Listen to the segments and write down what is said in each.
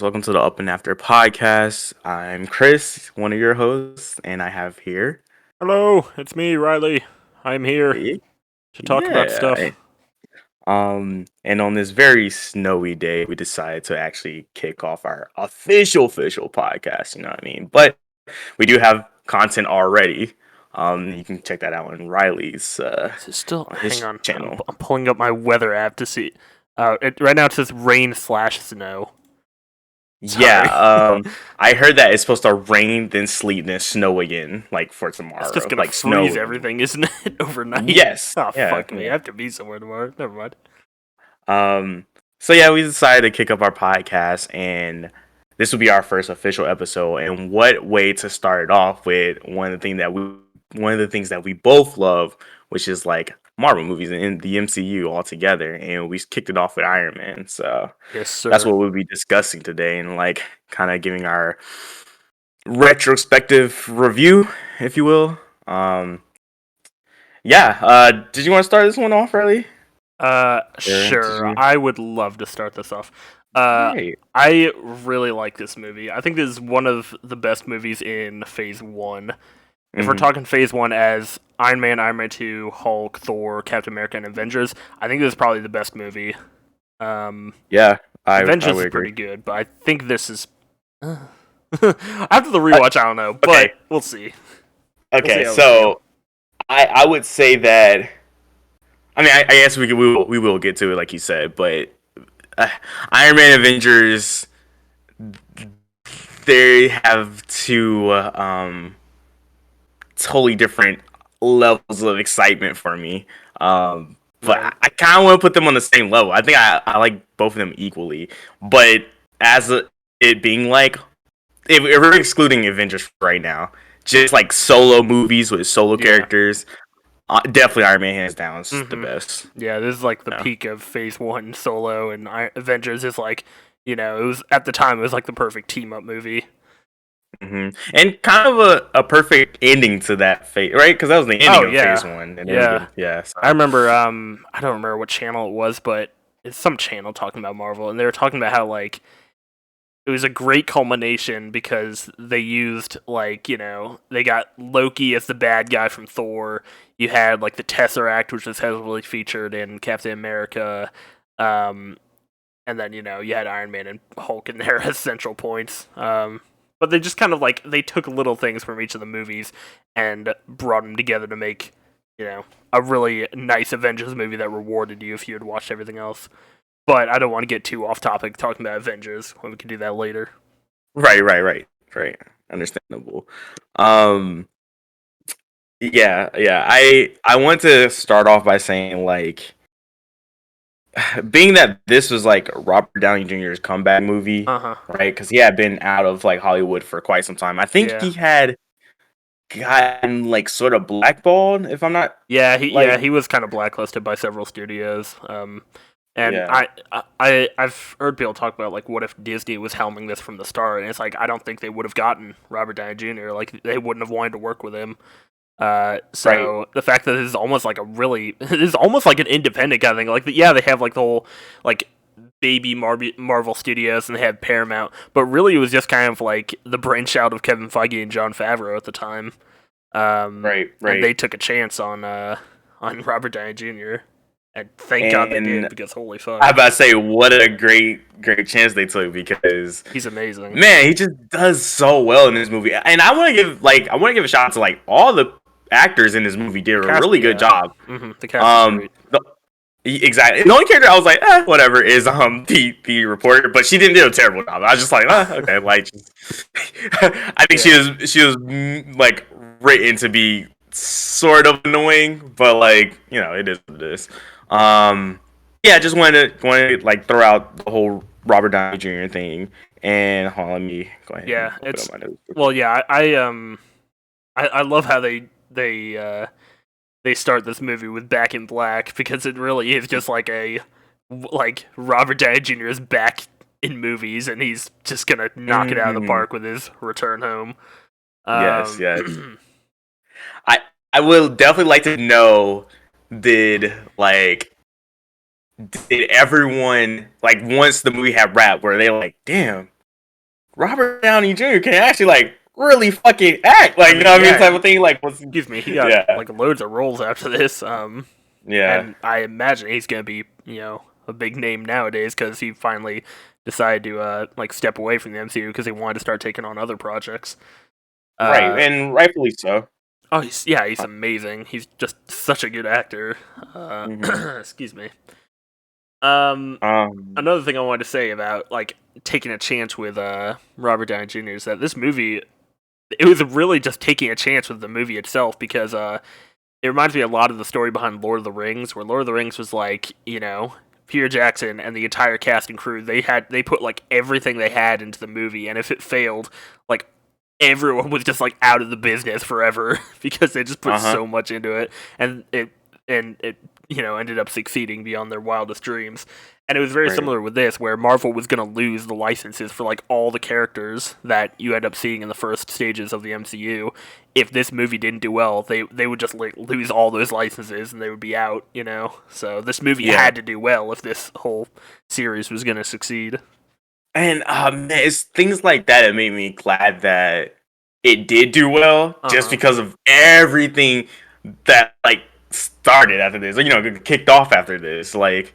Welcome to the Up and After podcast. I'm Chris, one of your hosts, and I have here. Hello, it's me, Riley. I'm here y- to talk about Yeah. stuff. And on this very snowy day, we decided to actually kick off our official podcast. You know what I mean? But we do have content already. You can check that out on Riley's Is it still? on Hang his on, channel. I'm pulling up my weather app to see. Right now it says rain/snow. Yeah, Sorry, I heard that it's supposed to rain, then sleet, then snow again, like for it's just tomorrow, gonna like snow. freeze everything, isn't it? Overnight. Yes, Oh yeah, fuck me! I yeah. have to be somewhere tomorrow. Never mind. So yeah, we decided to kick up our podcast, and this will be our first official episode. And what way to start it off with one of the things that we both love, which is like Marvel movies and the MCU all together. And we kicked it off with Iron Man. So Yes, that's sir. what we'll be discussing today, and like kind of giving our retrospective review, if you will. Um, yeah. Did you want to start this one off, Riley? Or did Sure. you? I would love to start this off. Right. I really like this movie. I think this is one of the best movies in Phase 1. If we're Hmm. talking Phase 1 as Iron Man 2, Hulk, Thor, Captain America, and Avengers, I think this is probably the best movie. Um, Yeah, I Avengers would is agree. pretty good, but I think this is... After the rewatch, I don't know, Okay. but we'll see. We'll see Okay. how we feel. So I would say that. I mean, I guess we will get to it like you said, but uh, Iron Man Avengers, they have two totally different levels of excitement for me. But Right. I kind of want to put them on the same level. I think I like both of them equally. But it being like, if we're excluding Avengers right now, just like solo movies with solo Yeah. characters, definitely Iron Man hands down is the hmm best. Yeah, this is like the Yeah. peak of Phase 1 solo, and Avengers is like, it was, at the time, it was like the perfect team-up movie. And kind of a perfect ending to that phase, right? Because that was the ending Oh, of phase yeah. one, and then Yeah. again, yeah. I So, remember, I don't remember what channel it was, but it's some channel talking about Marvel, and they were talking about how, like, it was a great culmination because they used, like, they got Loki as the bad guy from Thor. You had, like, the Tesseract, which was heavily featured in Captain America. Um, and then, you had Iron Man and Hulk in there as central points. But they just kind of, like, they took little things from each of the movies and brought them together to make, a really nice Avengers movie that rewarded you if you had watched everything else. But I don't want to get too off topic talking about Avengers when we can do that later. right. Understandable. Um, yeah. I want to start off by saying like, being that this was like Robert Downey Jr.'s comeback movie, Uh huh. right? Because he had been out of like Hollywood for quite some time. I think Yeah. he had gotten like sort of blackballed, if I'm not like, He was kind of blacklisted by several studios. And yeah. I've heard people talk about, like, what if Disney was helming this from the start, and it's like I don't think they would have gotten Robert Downey Jr. Like, they wouldn't have wanted to work with him. Right. So the fact that this is almost like this is almost like an independent kind of thing. Like, yeah, they have like the whole, like, baby Marvel Studios, and they had Paramount, but really it was just kind of like the brainchild of Kevin Feige and Jon Favreau at the time. And Right. they took a chance on Robert Downey Jr. And thank God they did, And because holy I fuck, about to say, what a great chance they took because he's amazing. man, he just does so well in this movie. And I want to give a shout out to like all the actors in this movie did a Cast, really good yeah, job. the cast is great. The, exactly. The only character I was like, whatever, is the reporter, but she didn't do a terrible job. I was just like, okay, like, I think Yeah, she was like written to be sort of annoying, but like it is what it is. Um, yeah, I just wanted to like throw out the whole Robert Downey Jr. thing. And hold on, let me go ahead and yeah, open up it's my notes. well, yeah, I love how they start this movie with Back in Black, because it really is just like Robert Downey Jr. is back in movies, and he's just gonna knock it out of the Mm, park with his return home. yes. I I would definitely like to know, did like did everyone like once the movie had wrapped, were they like, damn, Robert Downey Jr. can actually like really fucking act, like, you know what I mean, type of thing. Like, excuse me, he got yeah, like loads of roles after this. yeah, And I imagine he's gonna be, a big name nowadays because he finally decided to like step away from the MCU because he wanted to start taking on other projects. right, Uh, and rightfully so. oh, he's amazing. He's just such a good actor. Mm-hmm. Excuse me. Um, Um, Another thing I wanted to say about like taking a chance with Robert Downey Jr. is that this movie, it was really just taking a chance with the movie itself because it reminds me a lot of the story behind Lord of the Rings, where Lord of the Rings was like, Peter Jackson and the entire cast and crew, they put like everything they had into the movie, and if it failed, like everyone was just like out of the business forever because they just put uh-huh. so much into it, and it ended up succeeding beyond their wildest dreams. And it was very Right. similar with this, where Marvel was going to lose the licenses for like all the characters that you end up seeing in the first stages of the MCU. If this movie didn't do well, they would just like lose all those licenses and they would be out. So this movie Yeah. had to do well if this whole series was going to succeed. And man, it's things like that that made me glad that it did do well, just Uh-huh. because of everything that like started after this, kicked off after this. Like,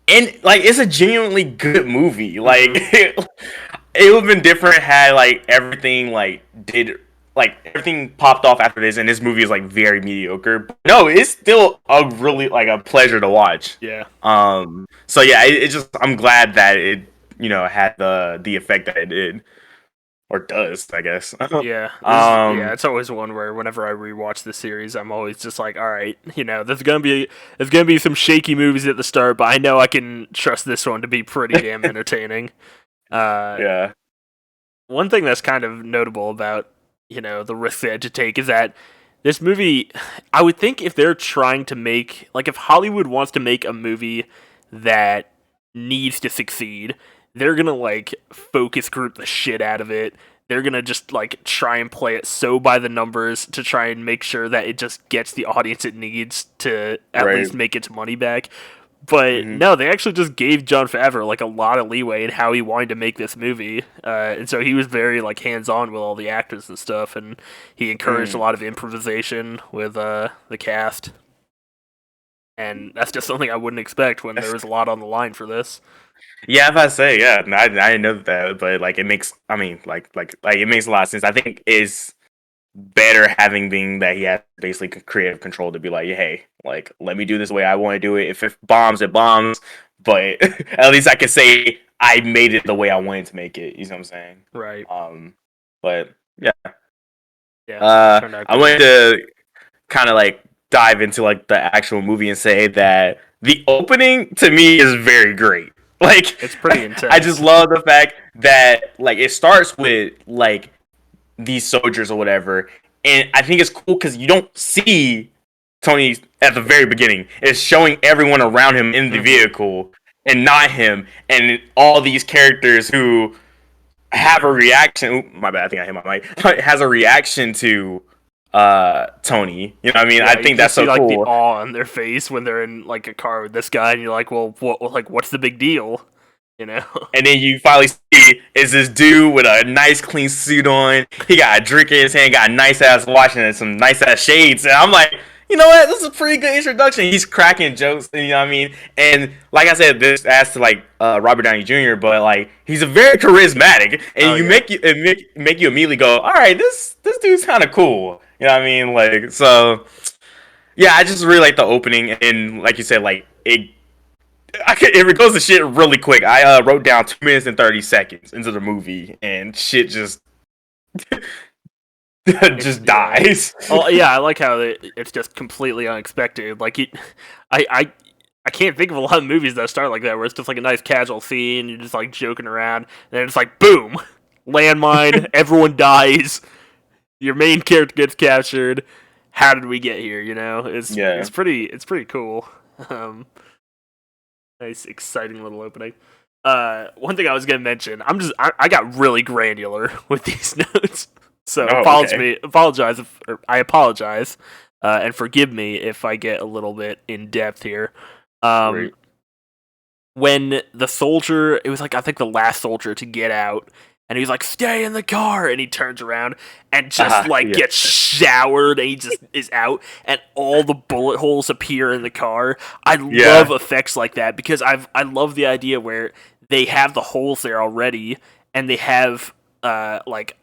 and like it's a genuinely good movie. Like, it would have been different had like everything like did like everything popped off after this, and this movie is like very mediocre. But no, it's still a really like a pleasure to watch. Yeah. So yeah, it just I'm glad that it had the effect that it did, or does, I guess. Yeah, um it's always one where whenever I rewatch the series, I'm always just like, all right, there's gonna be some shaky movies at the start, but I know I can trust this one to be pretty damn entertaining. Uh, yeah. One thing that's kind of notable about the risk they had to take is that this movie, I would think if they're trying to make like if Hollywood wants to make a movie that needs to succeed, they're gonna like focus group the shit out of it. They're gonna just like try and play it so by the numbers to try and make sure that it just gets the audience it needs to at Right. least make its money back. But Hmm. no, they actually just gave Jon Favreau like a lot of leeway in how he wanted to make this movie, and so he was very like hands on with all the actors and stuff, and he encouraged a lot of improvisation with the cast, and that's just something I wouldn't expect when there was a lot on the line for this. Yeah, if I say, yeah, I didn't know that, but like it makes, I mean, like it makes a lot of sense. I think it's better having being that he has basically creative control to be like, hey, like let me do this the way I want to do it. If it bombs, it bombs, but at least I can say I made it the way I wanted to make it. You know what I'm saying? Right? But yeah, Yeah, turned out I good. wanted to kind of like dive into like the actual movie and say that the opening to me is very great. Like, It's pretty I just intense. love the fact that like it starts with like these soldiers or whatever, and I think it's cool because you don't see Tony at the very beginning. It's showing everyone around him in the vehicle and not him, and all these characters who have a reaction. Ooh, my bad, I think I hit my mic. Has a reaction to Tony. You know what I mean? I Yeah, you think can that's see so like the cool. awe on their face when they're in like a car with this guy, and you're like, well, what's the big deal? You know? And then you finally see is this dude with a nice clean suit on. He got a drink in his hand, got a nice ass watch and some nice ass shades. And I'm like, you know what? This is a pretty good introduction. He's cracking jokes, you know what I mean? And like I said, this adds to like Robert Downey Jr., but like he's a very charismatic, and Oh you yeah. make you immediately go, all right, this dude's kind of cool. You know what I mean? Like, so yeah, I just really like the opening, and like you said, like it goes to shit really quick. I wrote down 2 minutes and 30 seconds into the movie, and shit just It's just yeah. dies. Oh yeah, I like how it's just completely unexpected. Like I I I can't think of a lot of movies that start like that, where it's just like a nice casual scene, you're just like joking around, and then it's like boom, landmine, everyone dies, your main character gets captured. How did we get here? It's Yeah. it's pretty cool. Um, Nice, exciting little opening. One thing I was gonna mention, I got really granular with these notes, so Oh, okay. I apologize, and forgive me if I get a little bit in depth here. Um, Right. when the soldier, it was like I think the last soldier to get out, and he's like, "Stay in the car," and he turns around and just like Yeah. gets showered, and he just is out, and all the bullet holes appear in the car. I love Yeah. effects like that because I love the idea where they have the holes there already, and they have like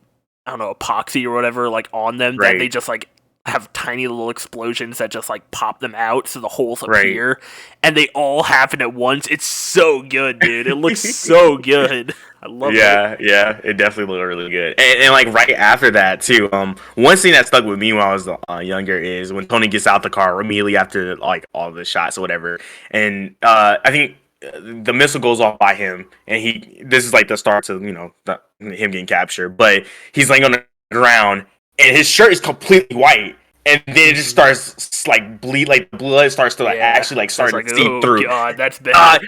I don't know, epoxy or whatever like on them that they Right. just like have tiny little explosions that just like pop them out so the holes Right. appear, and they all happen at once. It's so good, dude. It looks so good. I love it. Yeah, it definitely looked really good. And like right after that too, one scene that stuck with me when I was younger is when Tony gets out the car immediately after like all the shots or whatever, and I think the missile goes off by him, and this is like the start to him getting captured, but he's laying on the ground, and his shirt is completely white. And then it just starts like bleed, like blood starts to like Yeah. actually like So it's start like, to seep oh through. god, that's bad.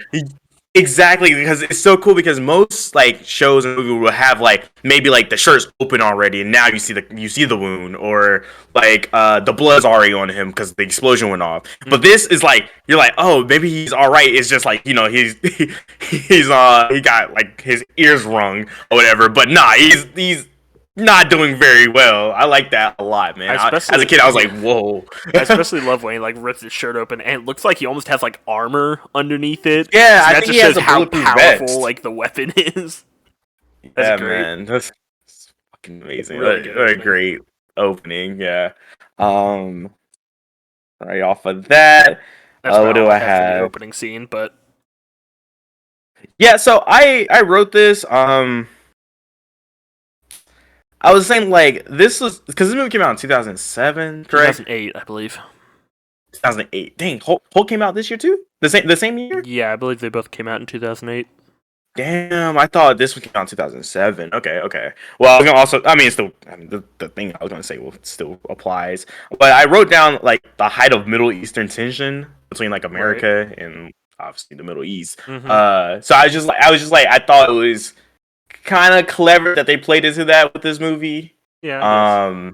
Exactly, because it's so cool because most like shows and movies will have like maybe like the shirt's open already and now you see the wound, or like the blood's already on him because the explosion went off. But this is like you're like, oh, maybe he's all right. It's just like he got like his ears wrung or whatever. But nah, he's not doing very well. I like that a lot, man. As a kid, I was like, whoa. I especially love when he like rips his shirt open and it looks like he almost has like armor underneath it. Yeah, So I that think just he has shows a how bulletproof powerful vest. like the weapon is. That's Yeah, great. man, that's fucking amazing. Really good What a opening. great opening. Yeah. Um. Right off of that, That's about what do all I I have for the have? opening scene, but Yeah. So I wrote this. I was saying like this was because this movie came out in 2007, correct? 2008, I believe. 2008. Dang, Hulk came out this year too. The same year. Yeah, I believe they both came out in 2008. Damn, I thought this one came out in 2007. Okay. Well, I was gonna also, I mean, it's still, I mean, the thing I was gonna say will still applies. But I wrote down like the height of Middle Eastern tension between like Right. America and obviously the Middle East. Mm-hmm. So I was just like, I thought it was kind of clever that they played into that with this movie. Yeah, I guess. Um,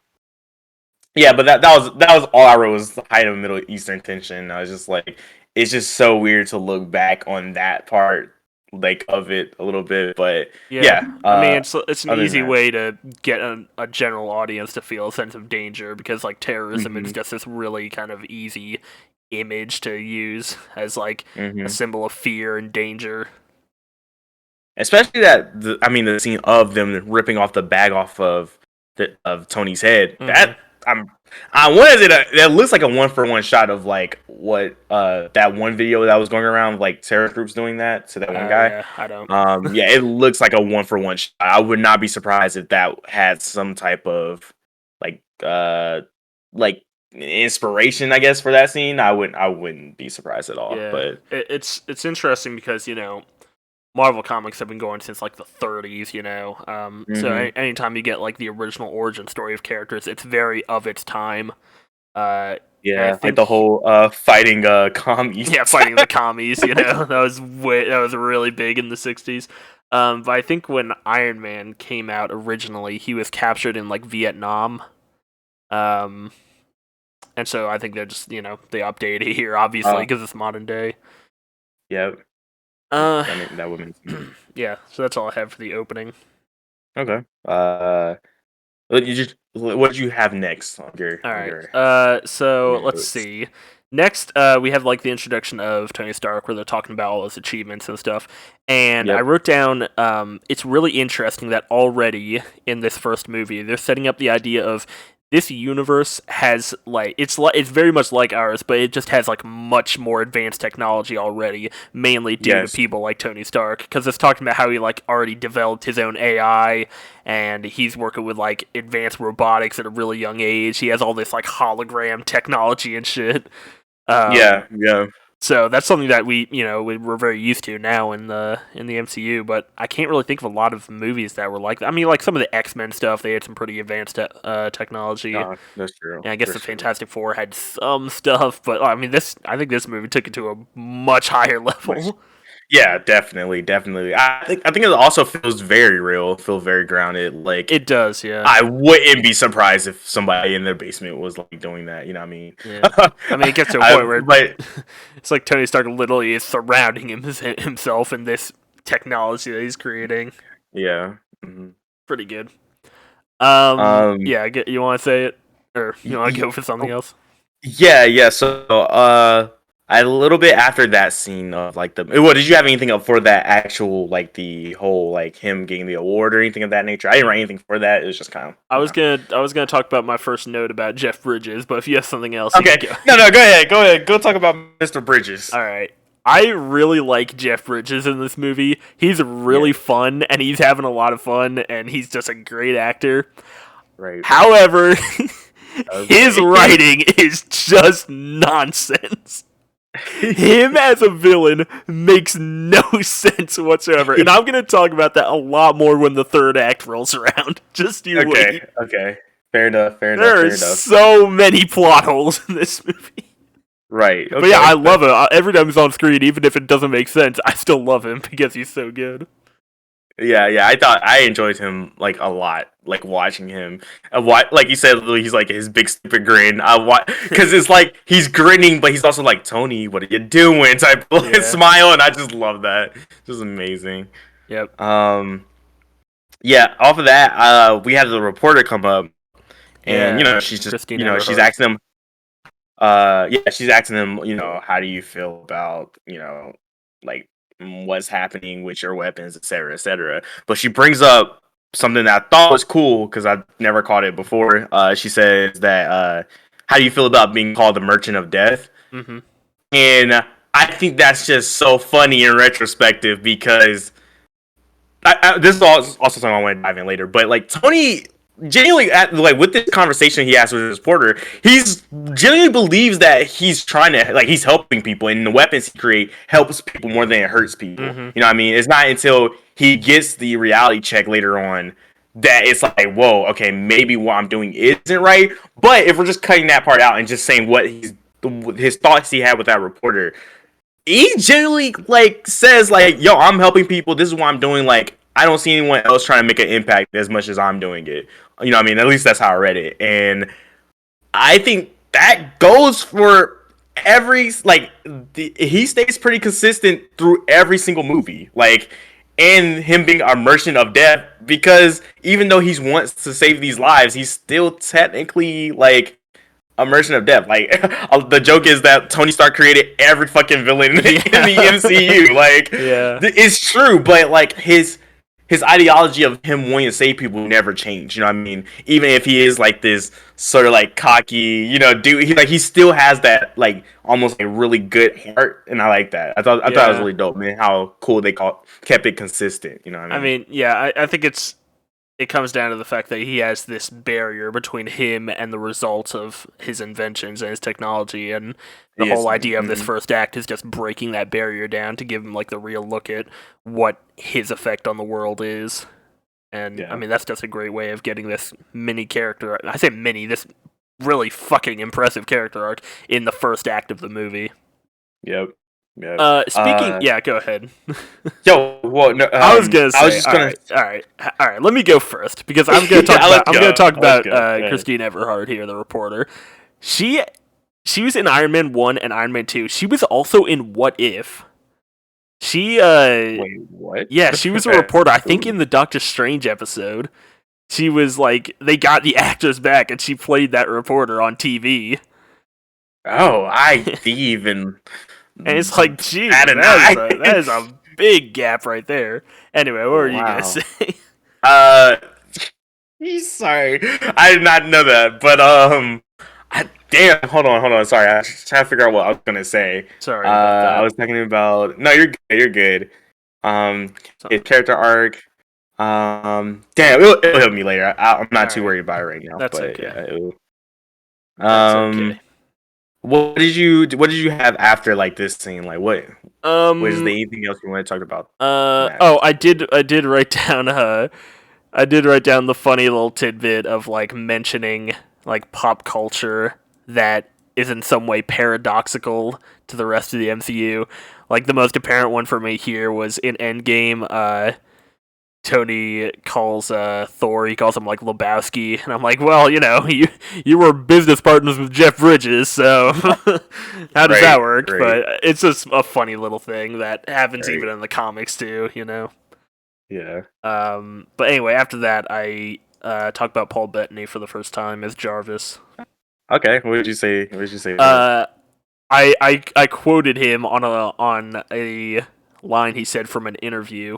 yeah, but that was all I wrote was the height of Middle Eastern tension. I was just like, it's just so weird to look back on that part like of it a little bit, but Yeah, yeah. I mean it's an Other than easy that, way to get a general audience to feel a sense of danger because like terrorism is hmm just this really kind of easy image to use as like a hmm symbol of fear and danger. especially I mean, the scene of them ripping off the bag off of Tony's head. Mm-hmm. What is it? That looks like a 1-for-1 shot of like what that one video that was going around, like terrorist groups doing that to that one guy. Yeah, I don't. Yeah, it looks like a 1-for-1 shot. I would not be surprised if that had some type of like like inspiration, I guess, for that scene. I wouldn't be surprised at all. Yeah, But it's interesting because Marvel comics have been going since like the 30s, So hmm anytime you get like the original origin story of characters, it's very of its time. And I yeah, like think, the whole fighting commies. yeah, fighting the commies, that was really big in the 60s. But I think when Iron Man came out originally, he was captured in like Vietnam. Um, and so I think they're just they updated it here obviously uh, because it's modern day. yeah, Uh, I mean that would make sense. yeah, so that's all I have for the opening. Okay. What did you have next on your All on right. your on So your let's notes? see. Next, we have like the introduction of Tony Stark, where they're talking about all his achievements and stuff. And I Yep. wrote down, it's really interesting that already in this first movie, they're setting up the idea of this universe has it's very much like ours, but it just has like much more advanced technology already, mainly due to Yes. people like Tony Stark. Because it's talking about how he like already developed his own AI, and he's working with like advanced robotics at a really young age. He has all this like hologram technology and shit. Um, Yeah. so that's something that we're very used to now in the MCU. But I can't really think of a lot of movies that were like that. I mean, like some of the X-Men stuff, they had some pretty advanced technology. That's true. And I guess the That's true. Fantastic Four had some stuff, but I mean, I think this movie took it to a much higher Much. level. Yeah, definitely. I think it also feels very real. Feel very grounded. Like It does, yeah. I wouldn't be surprised if somebody in their basement was like doing that. You know what I mean? Yeah. I mean, it gets to a point where But it's like Tony Stark literally is surrounding himself in this technology that he's creating. yeah. Pretty good. Um, Yeah, you want to say it, or you y- want to y- go for something else? yeah. So, a little bit after that scene of like did you have anything up for that actual like the whole like him getting the award or anything of that nature? I didn't write anything for that. It was just kind of I was gonna talk about my first note about Jeff Bridges, but if you have something else, you Okay, can go. no, go ahead, go talk about Mr. Bridges. All right. I really like Jeff Bridges in this movie. He's really Yeah, fun, and he's having a lot of fun, and he's just a great actor. right. However, his Okay. writing is just nonsense. Him as a villain makes no sense whatsoever. And I'm going to talk about that a lot more when the third act rolls around. Just you wait. Okay. Fair enough. There are so many plot holes in this movie. Right. But yeah, I love him. Every time he's on screen, even if it doesn't make sense, I still love him because he's so good. Yeah. I enjoyed him like a lot. Like watching him, like you said, he's like his big stupid grin. Because it's like he's grinning, but he's also like Tony, what are you doing? Type smile, and I just love that. Just amazing. Yep. Yeah. Off of that, we had the reporter come up, and she's just Christine she's Everhart. asking him. She's asking him, how do you feel about, like what's happening with your weapons, etc., etc. But she brings up something that I thought was cool because I've never caught it before. She says that, how do you feel about being called the Merchant of Death? Mm-hmm. And I think that's just so funny in retrospective because this is also something I want to dive in later. But like Tony genuinely like with this conversation he has with his porter, he's genuinely believes that he's trying to like he's helping people, and the weapons he create helps people more than it hurts people. Mm-hmm. You know what I mean? It's not until he gets the reality check later on that it's like, whoa, okay, maybe what I'm doing isn't right. But if we're just cutting that part out and just saying what his thoughts he had with that reporter, he genuinely like says like, yo, I'm helping people, this is what I'm doing, like I don't see anyone else trying to make an impact as much as I'm doing it. You know what I mean? At least that's how I read it. And I think that goes for every like he stays pretty consistent through every single movie. Like, and him being a merchant of death, because even though he wants to save these lives, he's still technically like a merchant of death. Like the joke is that Tony Stark created every fucking villain in the MCU. Like, it's true, but like his ideology of him wanting to save people never changed. You know what I mean? Even if he is like this sort of like cocky, dude, he still has that like almost like really good heart, and I like that. I thought it was really dope, man. How cool they kept it consistent. You know what I mean? I mean, yeah, I think it comes down to the fact that he has this barrier between him and the results of his inventions and his technology, and the whole idea of this first act is just breaking that barrier down to give him like the real look at what his effect on the world is. And I mean, that's just a great way of getting this mini character. I say mini, this really fucking impressive character arc in the first act of the movie. Yep. Speaking, go ahead. Well, no, I was gonna say, all right. Let me go first because I'm gonna talk about Christine Everhart here, the reporter. She was in Iron Man 1 and Iron Man 2. She was also in What If. Wait, what? Yeah, she was a reporter. I think in the Doctor Strange episode, she was like they got the actors back and she played that reporter on TV. Oh, I didn't even. And it's like, geez, that is a big gap right there. Anyway, what were you gonna say? Sorry, I did not know that. But damn, hold on. Sorry, I was trying to figure out what I was gonna say. Sorry about that. I was talking about. No, you're good. His character arc. Damn, it'll help me later. I'm not too worried about it right now. That's but okay. Yeah, That's okay. What did you have after like this scene? Like what? Was there anything else you want to talk about? I did write down the funny little tidbit of like mentioning like pop culture that is in some way paradoxical to the rest of the MCU. Like the most apparent one for me here was in Endgame. Tony calls Thor, he calls him like Lebowski, and I'm like, well, you were business partners with Jeff Bridges, so how does that work? Right. But it's just a funny little thing that happens even in the comics too, Yeah. But anyway, after that, I talked about Paul Bettany for the first time as Jarvis. Okay. What did you say? What did you say? I quoted him on a line he said from an interview,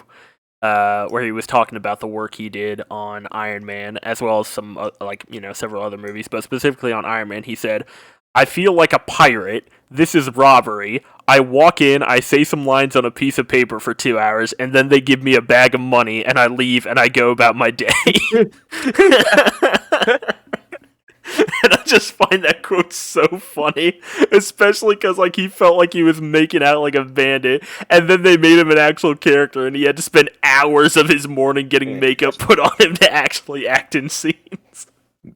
where he was talking about the work he did on Iron Man, as well as some several other movies, but specifically on Iron Man. He said, "I feel like a pirate. This is robbery. I walk in, I say some lines on a piece of paper for 2 hours, and then they give me a bag of money, and I leave and I go about my day." And I just find that quote so funny, especially because like he felt like he was making out like a bandit, and then they made him an actual character, and he had to spend hours of his morning getting makeup put on him to actually act in scenes.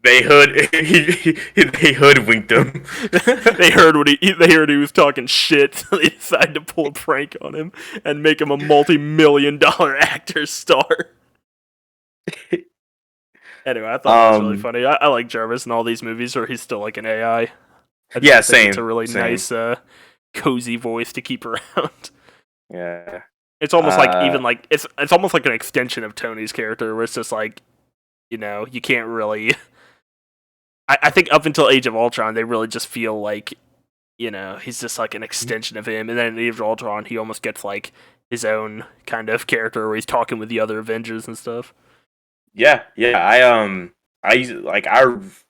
They hoodwinked him. They heard he was talking shit, so they decided to pull a prank on him and make him a multi-million-dollar actor star. Anyway, I thought that was really funny. I like Jarvis in all these movies where he's still like an AI. Yeah, same. It's a really nice, cozy voice to keep around. Yeah. It's almost like even like it's almost like an extension of Tony's character, where it's just like, you can't really. I think up until Age of Ultron, they really just feel like, he's just like an extension of him, and then in Age of Ultron, he almost gets like his own kind of character where he's talking with the other Avengers and stuff. Yeah. I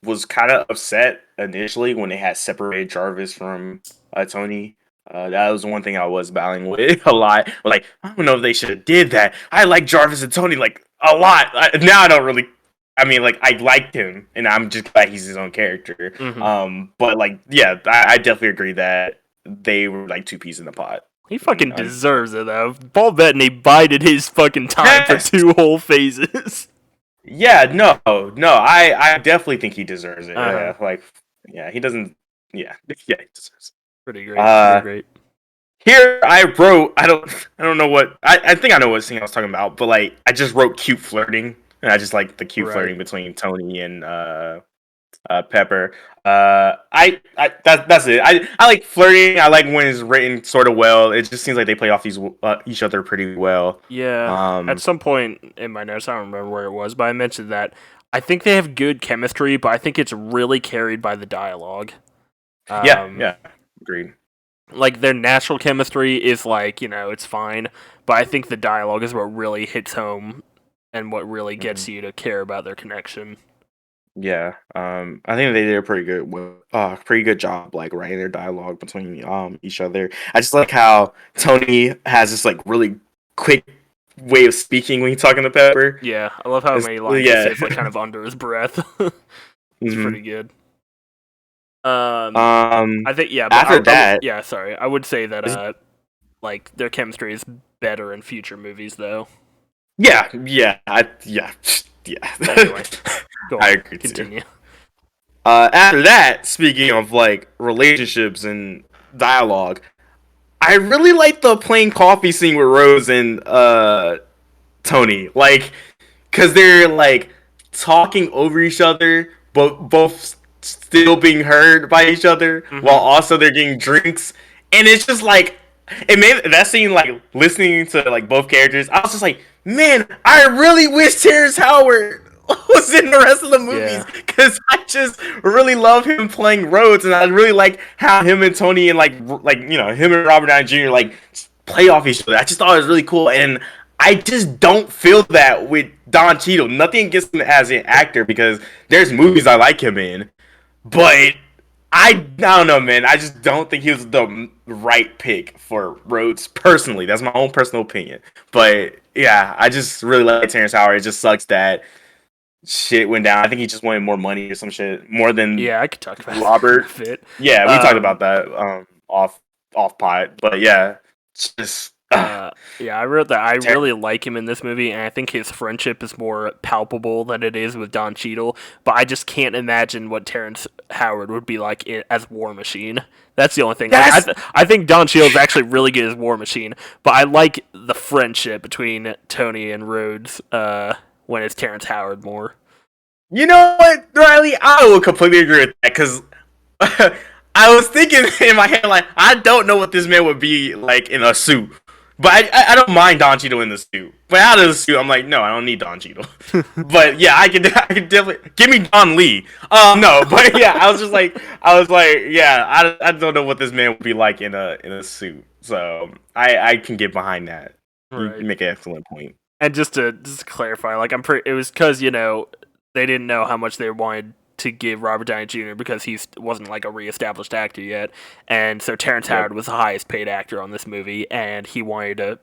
was kind of upset initially when they had separated Jarvis from Tony. That was one thing I was battling with a lot. Like, I don't know if they should have did that. I like Jarvis and Tony like a lot. Now I don't really. I mean, like, I liked him, and I'm just glad he's his own character. Mm-hmm. But like, yeah, I definitely agree that they were like two peas in the pot. He fucking deserves it though. Paul Bettany bided his fucking time for 2 whole phases. Yeah, no, I definitely think he deserves it. Uh-huh. Yeah, he doesn't. Yeah, he deserves it. Pretty great. Pretty great. Here I wrote. I don't know what. I think I know what scene I was talking about, but like, I just wrote cute flirting, and I just like the cute flirting between Tony and Pepper. That's it. I like flirting. I like when it's written sort of well. It just seems like they play off each other pretty well. Yeah. At some point in my notes, I don't remember where it was, but I mentioned that I think they have good chemistry, but I think it's really carried by the dialogue. Yeah, agreed. Like their natural chemistry is like, it's fine, but I think the dialogue is what really hits home and what really gets you to care about their connection. Yeah, I think they did a pretty good job like writing their dialogue between each other. I just like how Tony has this like really quick way of speaking when he's talking to Pepper. Yeah, I love how many lines he says like kind of under his breath. It's pretty good. I think I would say that like their chemistry is better in future movies though. Yeah. Anyway, go on. I agree. Continue. After that, speaking of like relationships and dialogue, I really like the plain coffee scene with Rose and Tony, like, cause they're like talking over each other, but both still being heard by each other, while also they're getting drinks, and it's just like it made that scene like listening to like both characters. I was just like, man, I really wish Terrence Howard was in the rest of the movies because I just really love him playing Rhodes, and I really like how him and Tony and like him and Robert Downey Jr. like play off each other. I just thought it was really cool, and I just don't feel that with Don Cheadle. Nothing against him as an actor because there's movies I like him in, but I don't know, man. I just don't think he was the right pick for Rhodes personally. That's my own personal opinion. But yeah, I just really like Terrence Howard. It just sucks that shit went down. I think he just wanted more money or some shit, more than I could talk about Robert. Fit. Yeah, we talked about that off pod. But yeah, just I wrote that I really like him in this movie, and I think his friendship is more palpable than it is with Don Cheadle. But I just can't imagine what Terrence Howard would be like as War Machine. That's the only thing. I think Don Cheadle is actually really good as War Machine, but I like the friendship between Tony and Rhodes when it's Terrence Howard more. You know what, Riley? I will completely agree with that because I was thinking in my head like I don't know what this man would be like in a suit. But I don't mind Don Cheadle in the suit. But out of the suit, I'm like, no, I don't need Don Cheadle. But yeah, I could definitely give me Don Lee. No, but yeah, I was like, yeah, I don't know what this man would be like in a suit. So I can get behind that. You Right. make an excellent point. And just to clarify, like it was because they didn't know how much they wanted to give Robert Downey Jr. because he wasn't like a reestablished actor yet, and so Terrence Howard was the highest paid actor on this movie, and he wanted to,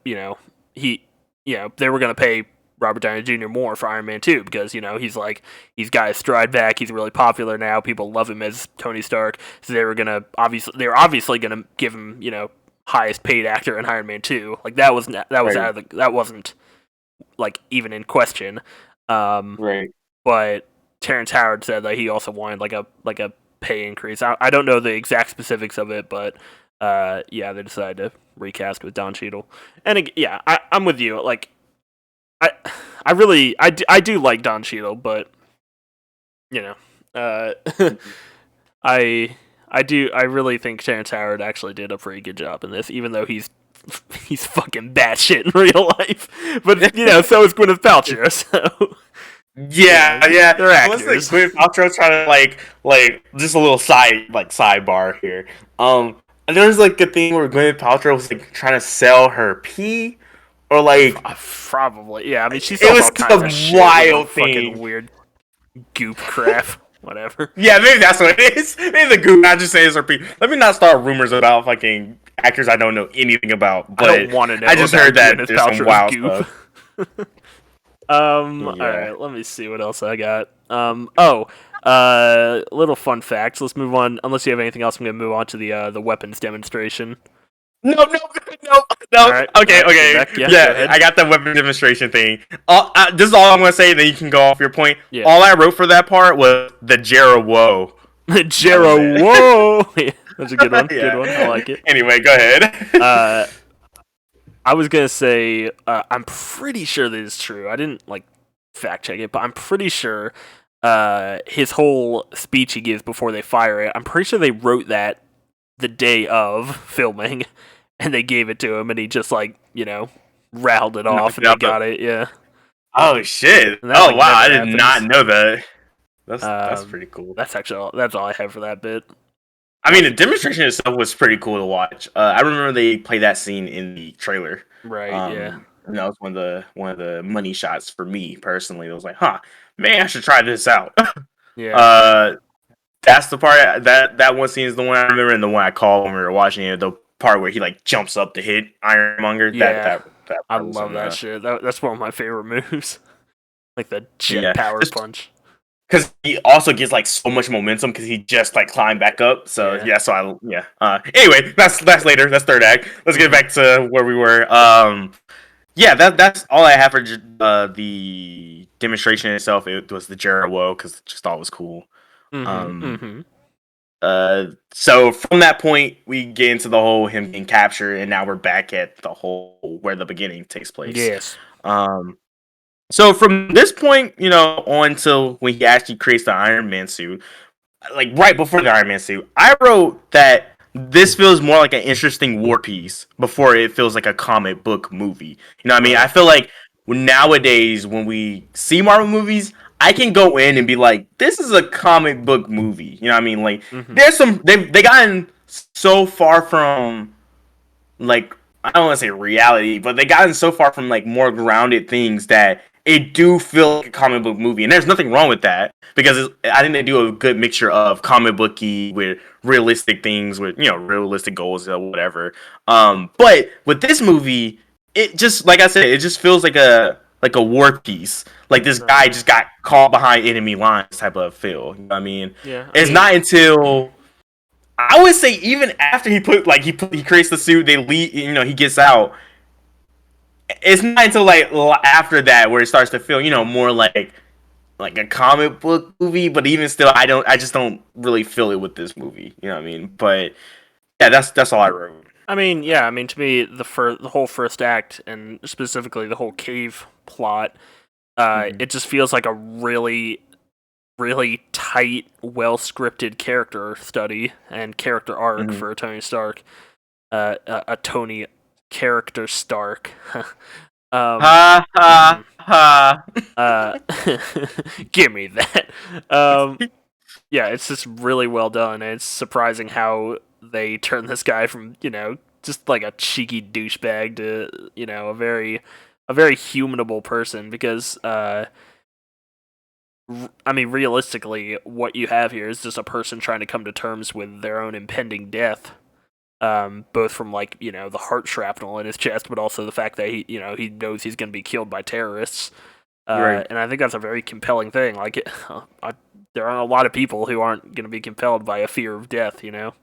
they were gonna pay Robert Downey Jr. more for Iron Man 2 because he's got his stride back, he's really popular now, people love him as Tony Stark, so they were obviously gonna give him highest paid actor in Iron Man 2. Like that wasn't like even in question. Right. But Terrence Howard said that he also wanted like a pay increase. I don't know the exact specifics of it, but yeah, they decided to recast with Don Cheadle. And yeah, I'm with you. Like I do like Don Cheadle, but I I really think Terrence Howard actually did a pretty good job in this, even though he's fucking batshit in real life. But so is Gwyneth Paltrow. So yeah. they're actors. Gwyneth Paltrow trying to like just a little sidebar here. And there's like a thing where Gwyneth Paltrow was like trying to sell her pee, or like probably yeah. I mean, she it sells was all kinds of shit, wild fucking thing. weird goop crap, whatever. Yeah, maybe that's what it is. Maybe the goo. Not just saying it's her pee. Let me not start rumors about fucking actors I don't know anything about. But I don't want to know. I just heard that Gwyneth there's some wild stuff. All right, let me see what else I got. Little fun facts. Let's move on. Unless you have anything else, I'm gonna move on to the weapons demonstration. No. Right, Okay. Yeah, I got the weapon demonstration thing. This is all I'm gonna say. Then you can go off your point. Yeah. All I wrote for that part was the Jera Whoa. Jera Whoa. Yeah, that's a good one. Yeah. Good one. I like it. Anyway, go ahead. I was gonna say I'm pretty sure this is true. I didn't fact check it, but I'm pretty sure his whole speech he gives before they fire it. I'm pretty sure they wrote that the day of filming, and they gave it to him, and he just rattled it off, and they got it. Yeah. Oh shit! Oh wow! I did not know that. That's pretty cool. That's all I have for that bit. I mean, the demonstration itself was pretty cool to watch. I remember they played that scene in the trailer. Right. Yeah. And that was one of the money shots for me personally. It was like, huh, man, I should try this out. Yeah. That's the part that one scene is the one I remember, and the one I called when we were watching it. The part where he jumps up to hit Ironmonger. Yeah. That I love that shit. That's one of my favorite moves. Like the jet power punch. Because he also gets so much momentum because he just climbed back up. So anyway, that's later. That's third act. Let's get back to where we were. Yeah, that's all I have for the demonstration itself. It was the Jera Whoa because I just thought it was cool. So from that point, we get into the whole him getting captured, and now we're back at the whole where the beginning takes place. Yes. So from this point, on till when he actually creates the Iron Man suit, right before the Iron Man suit, I wrote that this feels more like an interesting war piece before it feels like a comic book movie. You know what I mean? I feel like nowadays when we see Marvel movies, I can go in and be like, this is a comic book movie. You know what I mean? There's they gotten so far from I don't want to say reality, but they gotten so far from more grounded things that it do feel like a comic book movie, and there's nothing wrong with that because I think they do a good mixture of comic booky with realistic things, with realistic goals or whatever. But with this movie, it just like I said, it just feels like a war piece. This guy just got caught behind enemy lines type of feel. You know what I mean? Yeah. It's not until I would say even after he creates the suit, they leave. He gets out. It's not until after that where it starts to feel more like a comic book movie. But even still, I just don't really feel it with this movie. You know what I mean? But yeah, that's all I wrote. I mean, yeah. I mean, to me, the whole first act, and specifically the whole cave plot, it just feels like a really, really tight, well scripted character study and character arc for Tony Stark. A Tony character Stark. Ha ha ha. uh, give me that. Yeah, it's just really well done, and it's surprising how they turn this guy from just like a cheeky douchebag to a very humanable person because I mean, realistically, what you have here is just a person trying to come to terms with their own impending death, both from the heart shrapnel in his chest, but also the fact that he knows he's going to be killed by terrorists. Right. And I think that's a very compelling thing. There are a lot of people who aren't going to be compelled by a fear of death, Yep,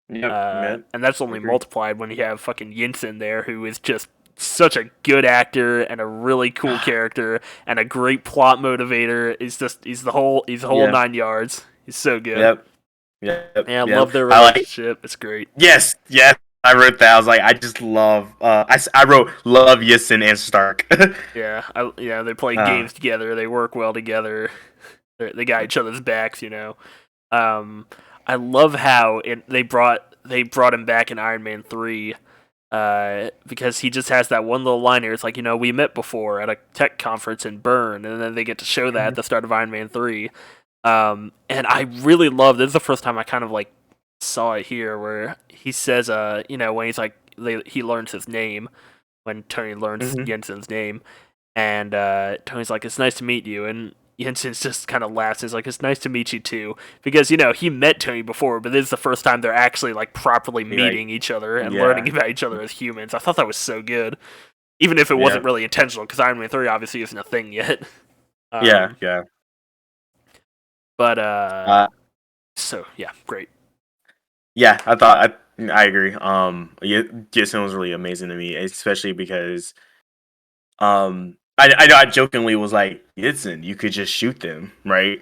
man. and that's only multiplied when you have fucking Yinsen there, who is just such a good actor and a really cool character and a great plot motivator. He's the whole 9 yards. He's so good. Yep. Yep. And I love their relationship. It's great. Yes. I wrote that. I was like, I just love. I wrote love Yinsen and Stark. Yeah, they play games together. They work well together. They got each other's backs. I love how they brought him back in Iron Man 3. Because he just has that one little line here. It's like, we met before at a tech conference in Bern, and then they get to show that at the start of Iron Man 3. And I really love this. Is the first time I kind of saw it here, where he says, when he's he learns his name, when Tony learns Jensen's name, and Tony's like, "It's nice to meet you," and Jensen's just kind of laughs. He's like, "It's nice to meet you too," because he met Tony before, but this is the first time they're actually properly meeting each other and learning about each other as humans. I thought that was so good, even if it wasn't really intentional, because Iron Man 3 obviously isn't a thing yet. Yeah. But so yeah, great. Yeah, I agree. Jason was really amazing to me, especially because I jokingly was like, Jason, you could just shoot them, right?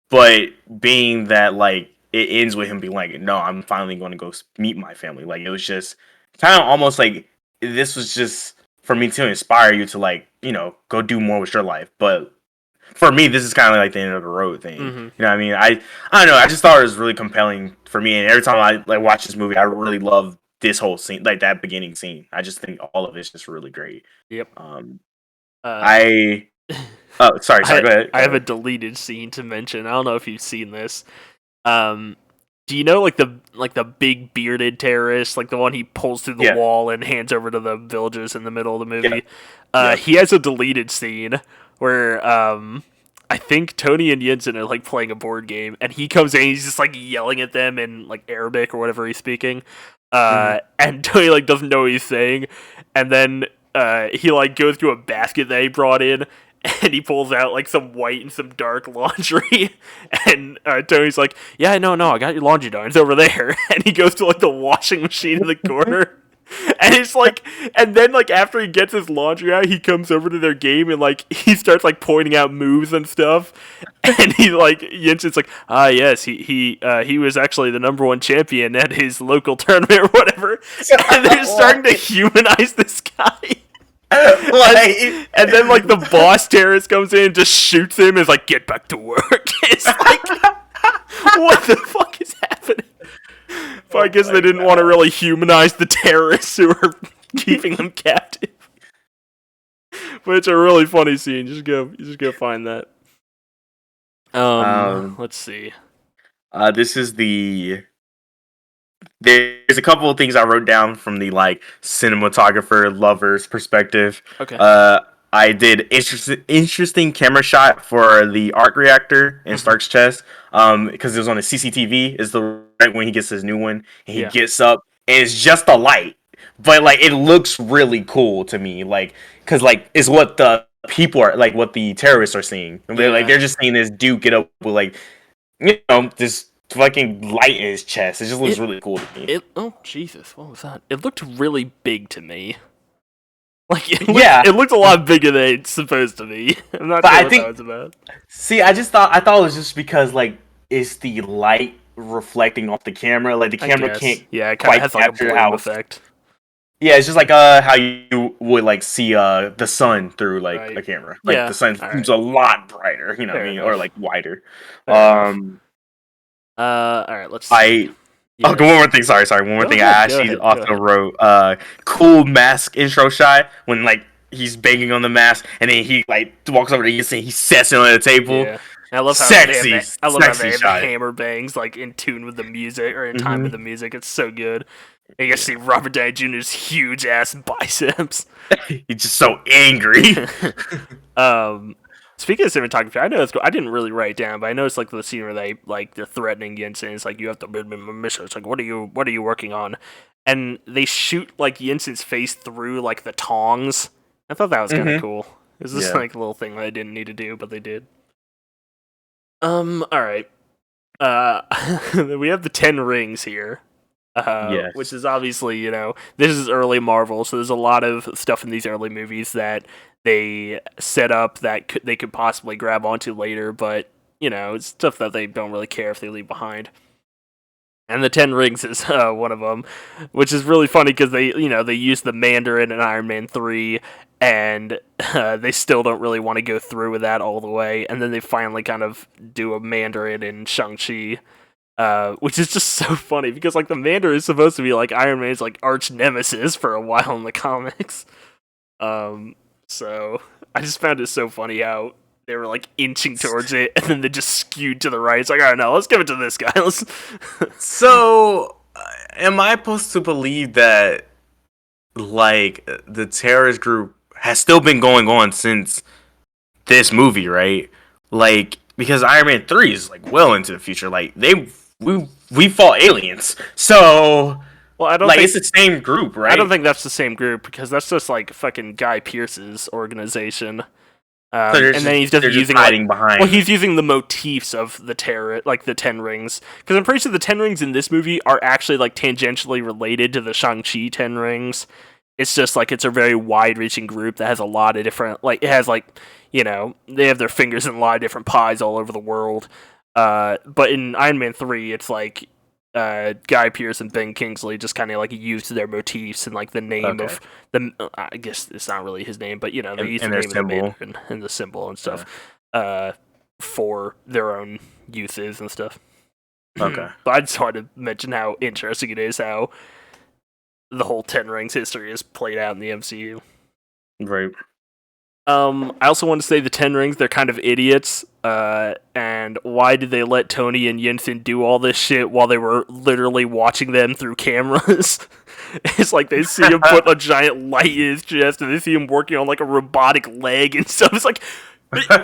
But being that it ends with him being like, no, I'm finally going to go meet my family. It was just kind of almost like this was just for me to inspire you to go do more with your life. But for me, this is kind of the end of the road thing. You know what I mean? I don't know. I just thought it was really compelling for me. And every time I watch this movie, I really love this whole scene, that beginning scene. I just think all of it's just really great. Yep. Sorry, go ahead. I have a deleted scene to mention. I don't know if you've seen this. Do you know the big bearded terrorist, the one he pulls through the wall and hands over to the villagers in the middle of the movie? He has a deleted scene where I think Tony and Jensen are playing a board game, and he comes in, he's just yelling at them in Arabic or whatever he's speaking, and Tony doesn't know what he's saying, and then he goes through a basket that he brought in, and he pulls out some white and some dark laundry, and Tony's like, "Yeah, no, I got your laundry done. It's over there." And he goes to the washing machine in the corner. And it's and then after he gets his laundry out, he comes over to their game and he starts pointing out moves and stuff. And he Jensen's yes, he was actually the #1 champion at his local tournament or whatever. And they're starting to humanize this guy. And then the boss terrorist comes in and just shoots him and is like, "Get back to work." It's what the fuck is happening? But I guess they didn't want to really humanize the terrorists who were keeping them captive. But it's a really funny scene. Just go find that. Let's see. This is there's a couple of things I wrote down from the cinematographer lover's perspective. Okay. I did interesting camera shot for the arc reactor in Stark's chest. Because it was on the CCTV. Is the right when he gets his new one, and he gets up, and it's just a light, but it looks really cool to me. Because it's what the people are what the terrorists are seeing. They're just seeing this dude get up with this fucking light in his chest. It just looks really cool to me. Oh Jesus, what was that? It looked really big to me. It looked a lot bigger than it's supposed to be. I'm not sure what that was about. See, I thought it was just because it's the light reflecting off the camera. The camera can't quite has capture a effect. Yeah, it's just how you would see the sun through a camera. The sun seems a lot brighter, you know what I mean, or wider. All right, let's see. Oh, one more thing. Sorry. One more thing. I actually also wrote cool mask intro shot when like he's banging on the mask and then he like walks over to you and he sets it on the table. Yeah. And I love how sexy, they have the shot. hammer bangs like in tune with the music or in time with the music. It's so good. And you see Robert Downey Jr.'s huge ass biceps. He's just so angry. Speaking of cinematography, I know I didn't really write it down, but I noticed like the scene where they're threatening Yinsen. It's like you have to build a mission. It's like what are you working on? And they shoot like Yinsen's face through like the tongs. I thought that was kind of cool. It was just like a little thing that I didn't need to do, but they did. All right. We have the 10 rings here. Which is obviously, this is early Marvel, so there's a lot of stuff in these early movies that they set up that they could possibly grab onto later, but, it's stuff that they don't really care if they leave behind. And the 10 Rings is one of them, which is really funny because they use the Mandarin in Iron Man 3, and they still don't really want to go through with that all the way, and then they finally kind of do a Mandarin in Shang-Chi. Which is just so funny because like the Mandarin is supposed to be like Iron Man's like arch nemesis for a while in the comics. So I just found it so funny how they were like inching towards it and then they just skewed to the right. It's like, all right, no, let's give it to this guy. So, am I supposed to believe that like the terrorist group has still been going on since this movie, right? Like because Iron Man 3 is like well into the future. Like we fought aliens. So well, I don't like think it's the same group, right? I don't think that's the same group because that's just like fucking Guy Pearce's organization. And then he's just using behind. Well, he's using the motifs of the terror, like the 10 Rings, because I'm pretty sure the 10 Rings in this movie are actually like tangentially related to the Shang-Chi 10 Rings. It's just like it's a very wide-reaching group that has a lot of different, like it has like they have their fingers in a lot of different pies all over the world. But in Iron Man 3, it's like Guy Pearce and Ben Kingsley just kind of like used their motifs and like the name of the. I guess it's not really his name, but they used the name of the Mandarin and the symbol and stuff for their own uses and stuff. Okay. But I just wanted to mention how interesting it is how the whole 10 Rings history is played out in the MCU. Right. I also want to say the 10 Rings, they're kind of idiots. And why did they let Tony and Yinsen do all this shit while they were literally watching them through cameras? It's like they see him put a giant light in his chest and they see him working on like a robotic leg and stuff. It's like,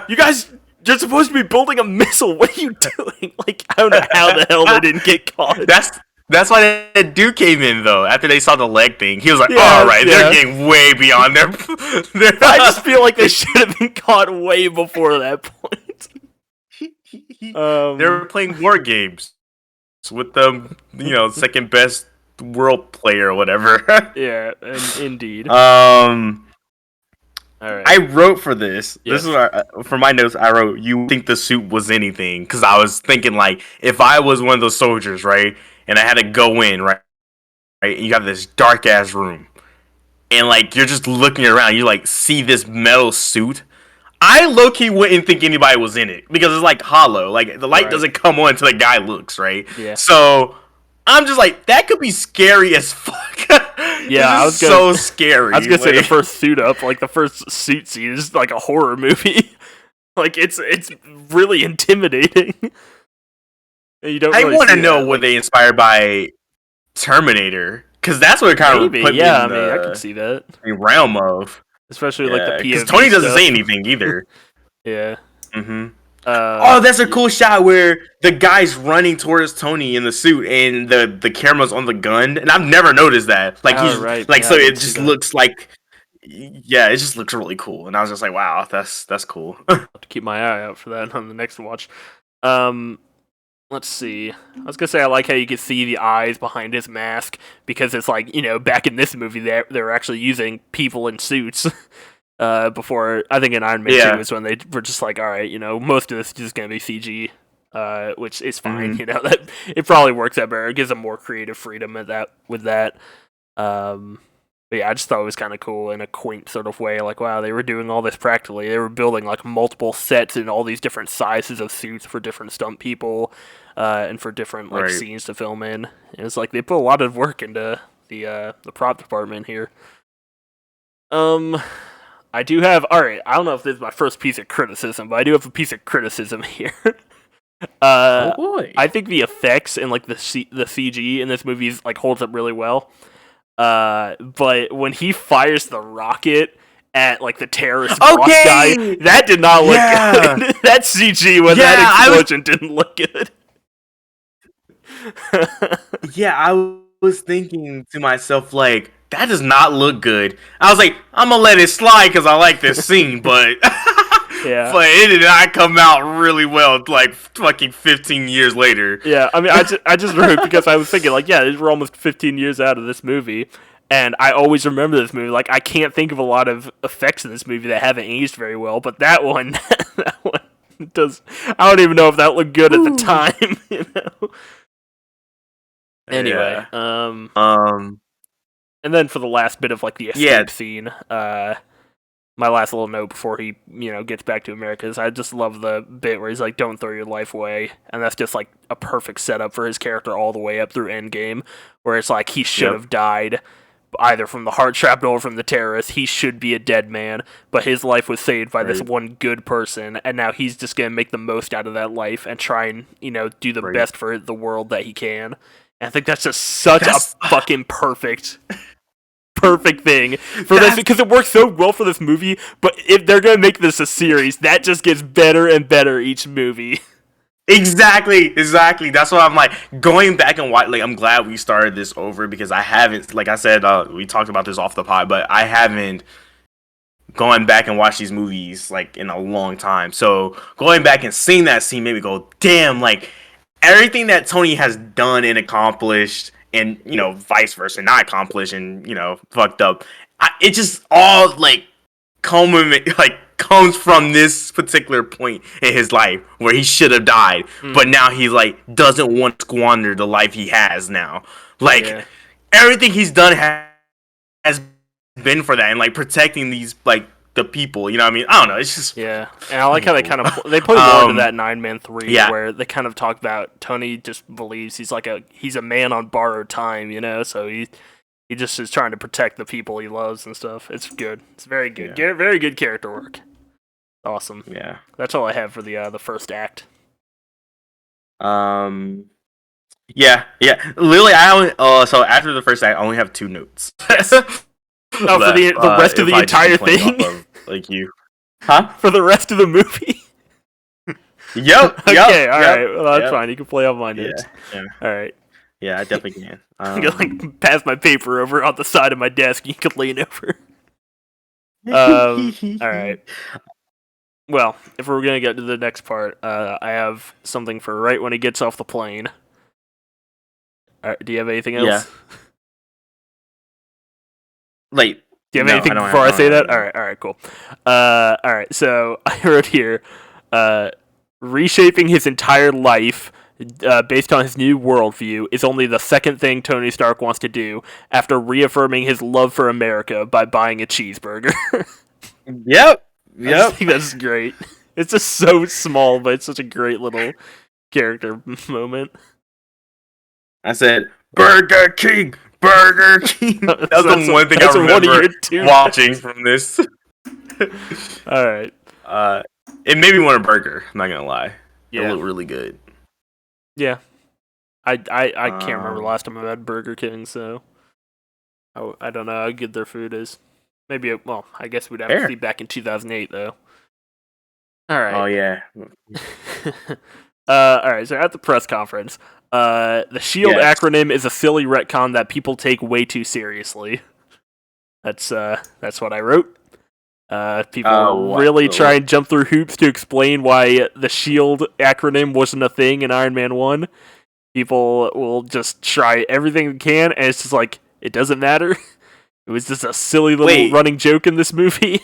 you guys, you're supposed to be building a missile. What are you doing? Like, I don't know how the hell they didn't get caught. That's why that dude came in, though. After they saw the leg thing, he was like, all right, they're getting way beyond their... I just feel like they should have been caught way before that point. They were playing war games with the, second best world player or whatever. Yeah, indeed. All right. I wrote for this. Yes. This is for my notes. I wrote, "You think the suit was anything?" Because I was thinking, like, if I was one of those soldiers, right, and I had to go in, right, and you got this dark ass room, and like you're just looking around, you like see this metal suit. I low-key wouldn't think anybody was in it because it's like hollow. Like the light doesn't come on until the guy looks, right? Yeah. So I'm just like, that could be scary as fuck. Yeah, so scary. I was gonna say the first suit up, like the first suit scene is like a horror movie. Like it's really intimidating. And you don't. I want to know were they inspired by Terminator? Because that's what it kind of put me in I can see that realm of, especially like the POV. Because Tony doesn't say anything either. Yeah. Mm-hmm. That's a cool shot where the guy's running towards Tony in the suit and the camera's on the gun, and I've never noticed that. Like so it just looks like, it just looks really cool, and I was just like, wow, that's cool. I'll have to keep my eye out for that on the next watch. Let's see. I was gonna say I like how you can see the eyes behind his mask because it's like back in this movie they're actually using people in suits. Before I think in Iron Man 2 is when they were just like, all right, most of this is just gonna be CG, which is fine. Mm-hmm. That it probably works out better. It gives them more creative freedom with that. But yeah, I just thought it was kind of cool in a quaint sort of way. Like, wow, they were doing all this practically. They were building like multiple sets and all these different sizes of suits for different stunt people, and for different like scenes to film in. And it's like they put a lot of work into the prop department here. I do have. All right, I don't know if this is my first piece of criticism, but I do have a piece of criticism here. Oh boy! I think the effects and like the CG in this movie is, like holds up really well. But when he fires the rocket at like the terrorist boss guy, that did not look good. That CG when that explosion didn't look good. Yeah, I was thinking to myself like, that does not look good. I was like, I'm gonna let it slide because I like this scene, but yeah, but it did not come out really well. Like fucking 15 years later. Yeah, I mean, I just wrote because I was thinking like, yeah, we're almost 15 years out of this movie, and I always remember this movie. Like, I can't think of a lot of effects in this movie that haven't aged very well, but that one, that one does. I don't even know if that looked good at the time. You know. Anyway, and then for the last bit of like the escape scene, my last little note before he, gets back to America is I just love the bit where he's like, "Don't throw your life away," and that's just like a perfect setup for his character all the way up through Endgame, where it's like he should have died either from the heart shrapnel or from the terrorists. He should be a dead man, but his life was saved by this one good person, and now he's just gonna make the most out of that life and try and do the best for the world that he can. And I think that's just such a fucking perfect thing for this, because it works so well for this movie. But if they're gonna make this a series, that just gets better and better each movie. Exactly. That's why I'm like going back and watch. Like, I'm glad we started this over because I haven't. Like I said, we talked about this off the pod, but I haven't gone back and watched these movies like in a long time. So going back and seeing that scene made me go, damn! Like everything that Tony has done and accomplished. And, vice versa, not accomplished and, fucked up. It just all, comes from this particular point in his life where he should have died. But now he, doesn't want to squander the life he has now. Everything he's done has been for that. And, protecting these, the people, you know what I mean? I don't know, it's just... Yeah, and I like how they kind of... They play more into that 9-Man 3, where they kind of talk about Tony just believes he's a man on borrowed time, so he just is trying to protect the people he loves and stuff. It's good. It's very good. Very good character work. Awesome. Yeah. That's all I have for the first act. Yeah. Literally, so after the first act, I only have 2 notes. Yes. Oh, for the rest of the entire thing? You. Huh? For the rest of the movie? Yep. Okay, alright. Well, that's fine. You can play on my notes. Yeah. Alright. Yeah, I definitely can. I can, pass my paper over on the side of my desk and you can lean over. Alright. Well, if we're going to get to the next part, I have something for right when he gets off the plane. Alright, do you have anything else? Yeah. Do you have anything before I say that? Alright, cool. Alright, so I wrote here, reshaping his entire life based on his new worldview is only the second thing Tony Stark wants to do after reaffirming his love for America by buying a cheeseburger. Yep. I think that's great. It's just so small, but it's such a great little character moment. I said, Burger King! Burger King! That's the one thing I remember watching from this. Alright. It made me want a burger, I'm not gonna lie. Yeah. It looked really good. Yeah. I can't remember the last time I had Burger King, so I don't know how good their food is. Maybe, I guess we'd have to see back in 2008, though. Alright. Oh, yeah. Alright, so at the press conference, the SHIELD acronym is a silly retcon that people take way too seriously. That's what I wrote. People really try and jump through hoops to explain why the SHIELD acronym wasn't a thing in Iron Man 1. People will just try everything they can, and it's just like, it doesn't matter. It was just a silly little running joke in this movie.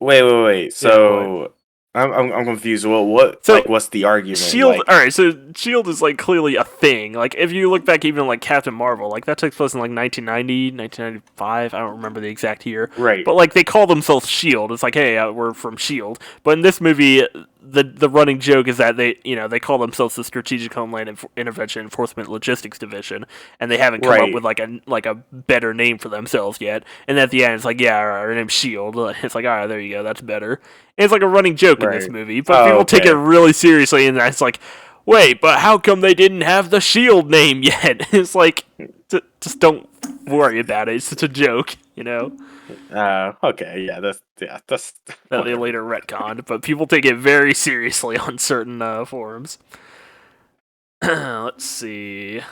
Wait. So I'm confused. Well, what's the argument? SHIELD. Alright, so SHIELD is clearly a thing thing. Like, if you look back even like Captain Marvel, like that takes place in like 1990, 1995. I don't remember the exact year. Right. But like they call themselves S.H.I.E.L.D. It's like, hey, we're from S.H.I.E.L.D. But in this movie, the running joke is that they call themselves the Strategic Homeland Intervention Enforcement Logistics Division, and they haven't come up with like a better name for themselves yet. And at the end, it's like, yeah, our name's S.H.I.E.L.D. It's like, all right, there you go, that's better. And it's like a running joke in this movie, but people take it really seriously, and it's like, wait, but how come they didn't have the S.H.I.E.L.D. name yet? It's like, just don't worry about it. It's just a joke, Okay, yeah, that's that they later retconned, but people take it very seriously on certain forums. Let's see.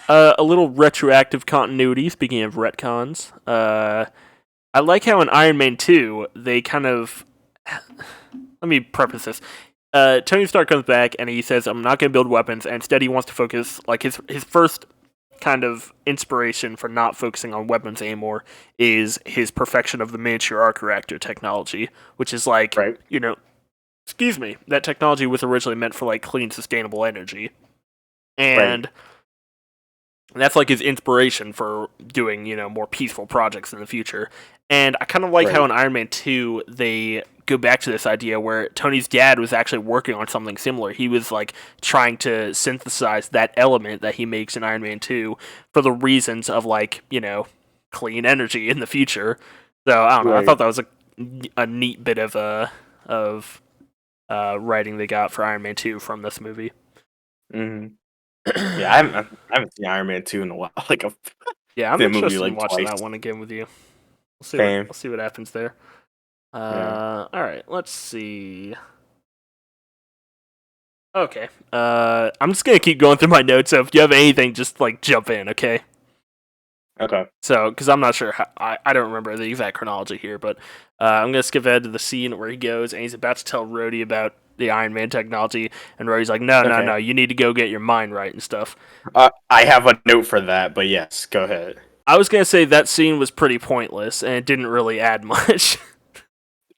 A little retroactive continuity. Speaking of retcons, I like how in Iron Man 2 they kind of. Let me preface this. Tony Stark comes back and he says, "I'm not going to build weapons." And instead, he wants to focus. Like his first kind of inspiration for not focusing on weapons anymore is his perfection of the miniature arc reactor technology, which is like, that technology was originally meant for like clean, sustainable energy, and that's like his inspiration for doing more peaceful projects in the future. And I kind of like how in Iron Man 2 they go back to this idea where Tony's dad was actually working on something similar. He was like trying to synthesize that element that he makes in Iron Man 2 for the reasons of like, clean energy in the future. So I don't know. I thought that was a neat bit of writing they got for Iron Man 2 from this movie. Mm-hmm. Yeah, I haven't seen Iron Man 2 in a while. I'm interested in watching that one again with you. We'll see what happens there. All right, let's see. Okay. I'm just gonna keep going through my notes. So if you have anything, just like jump in, okay? Okay. So, because I'm not sure, I don't remember the exact chronology here, but I'm gonna skip ahead to the scene where he goes and he's about to tell Rhodey about the Iron Man technology, and Rhodey's like, no, you need to go get your mind right and stuff. I have a note for that, but yes, go ahead. I was gonna say that scene was pretty pointless, and it didn't really add much.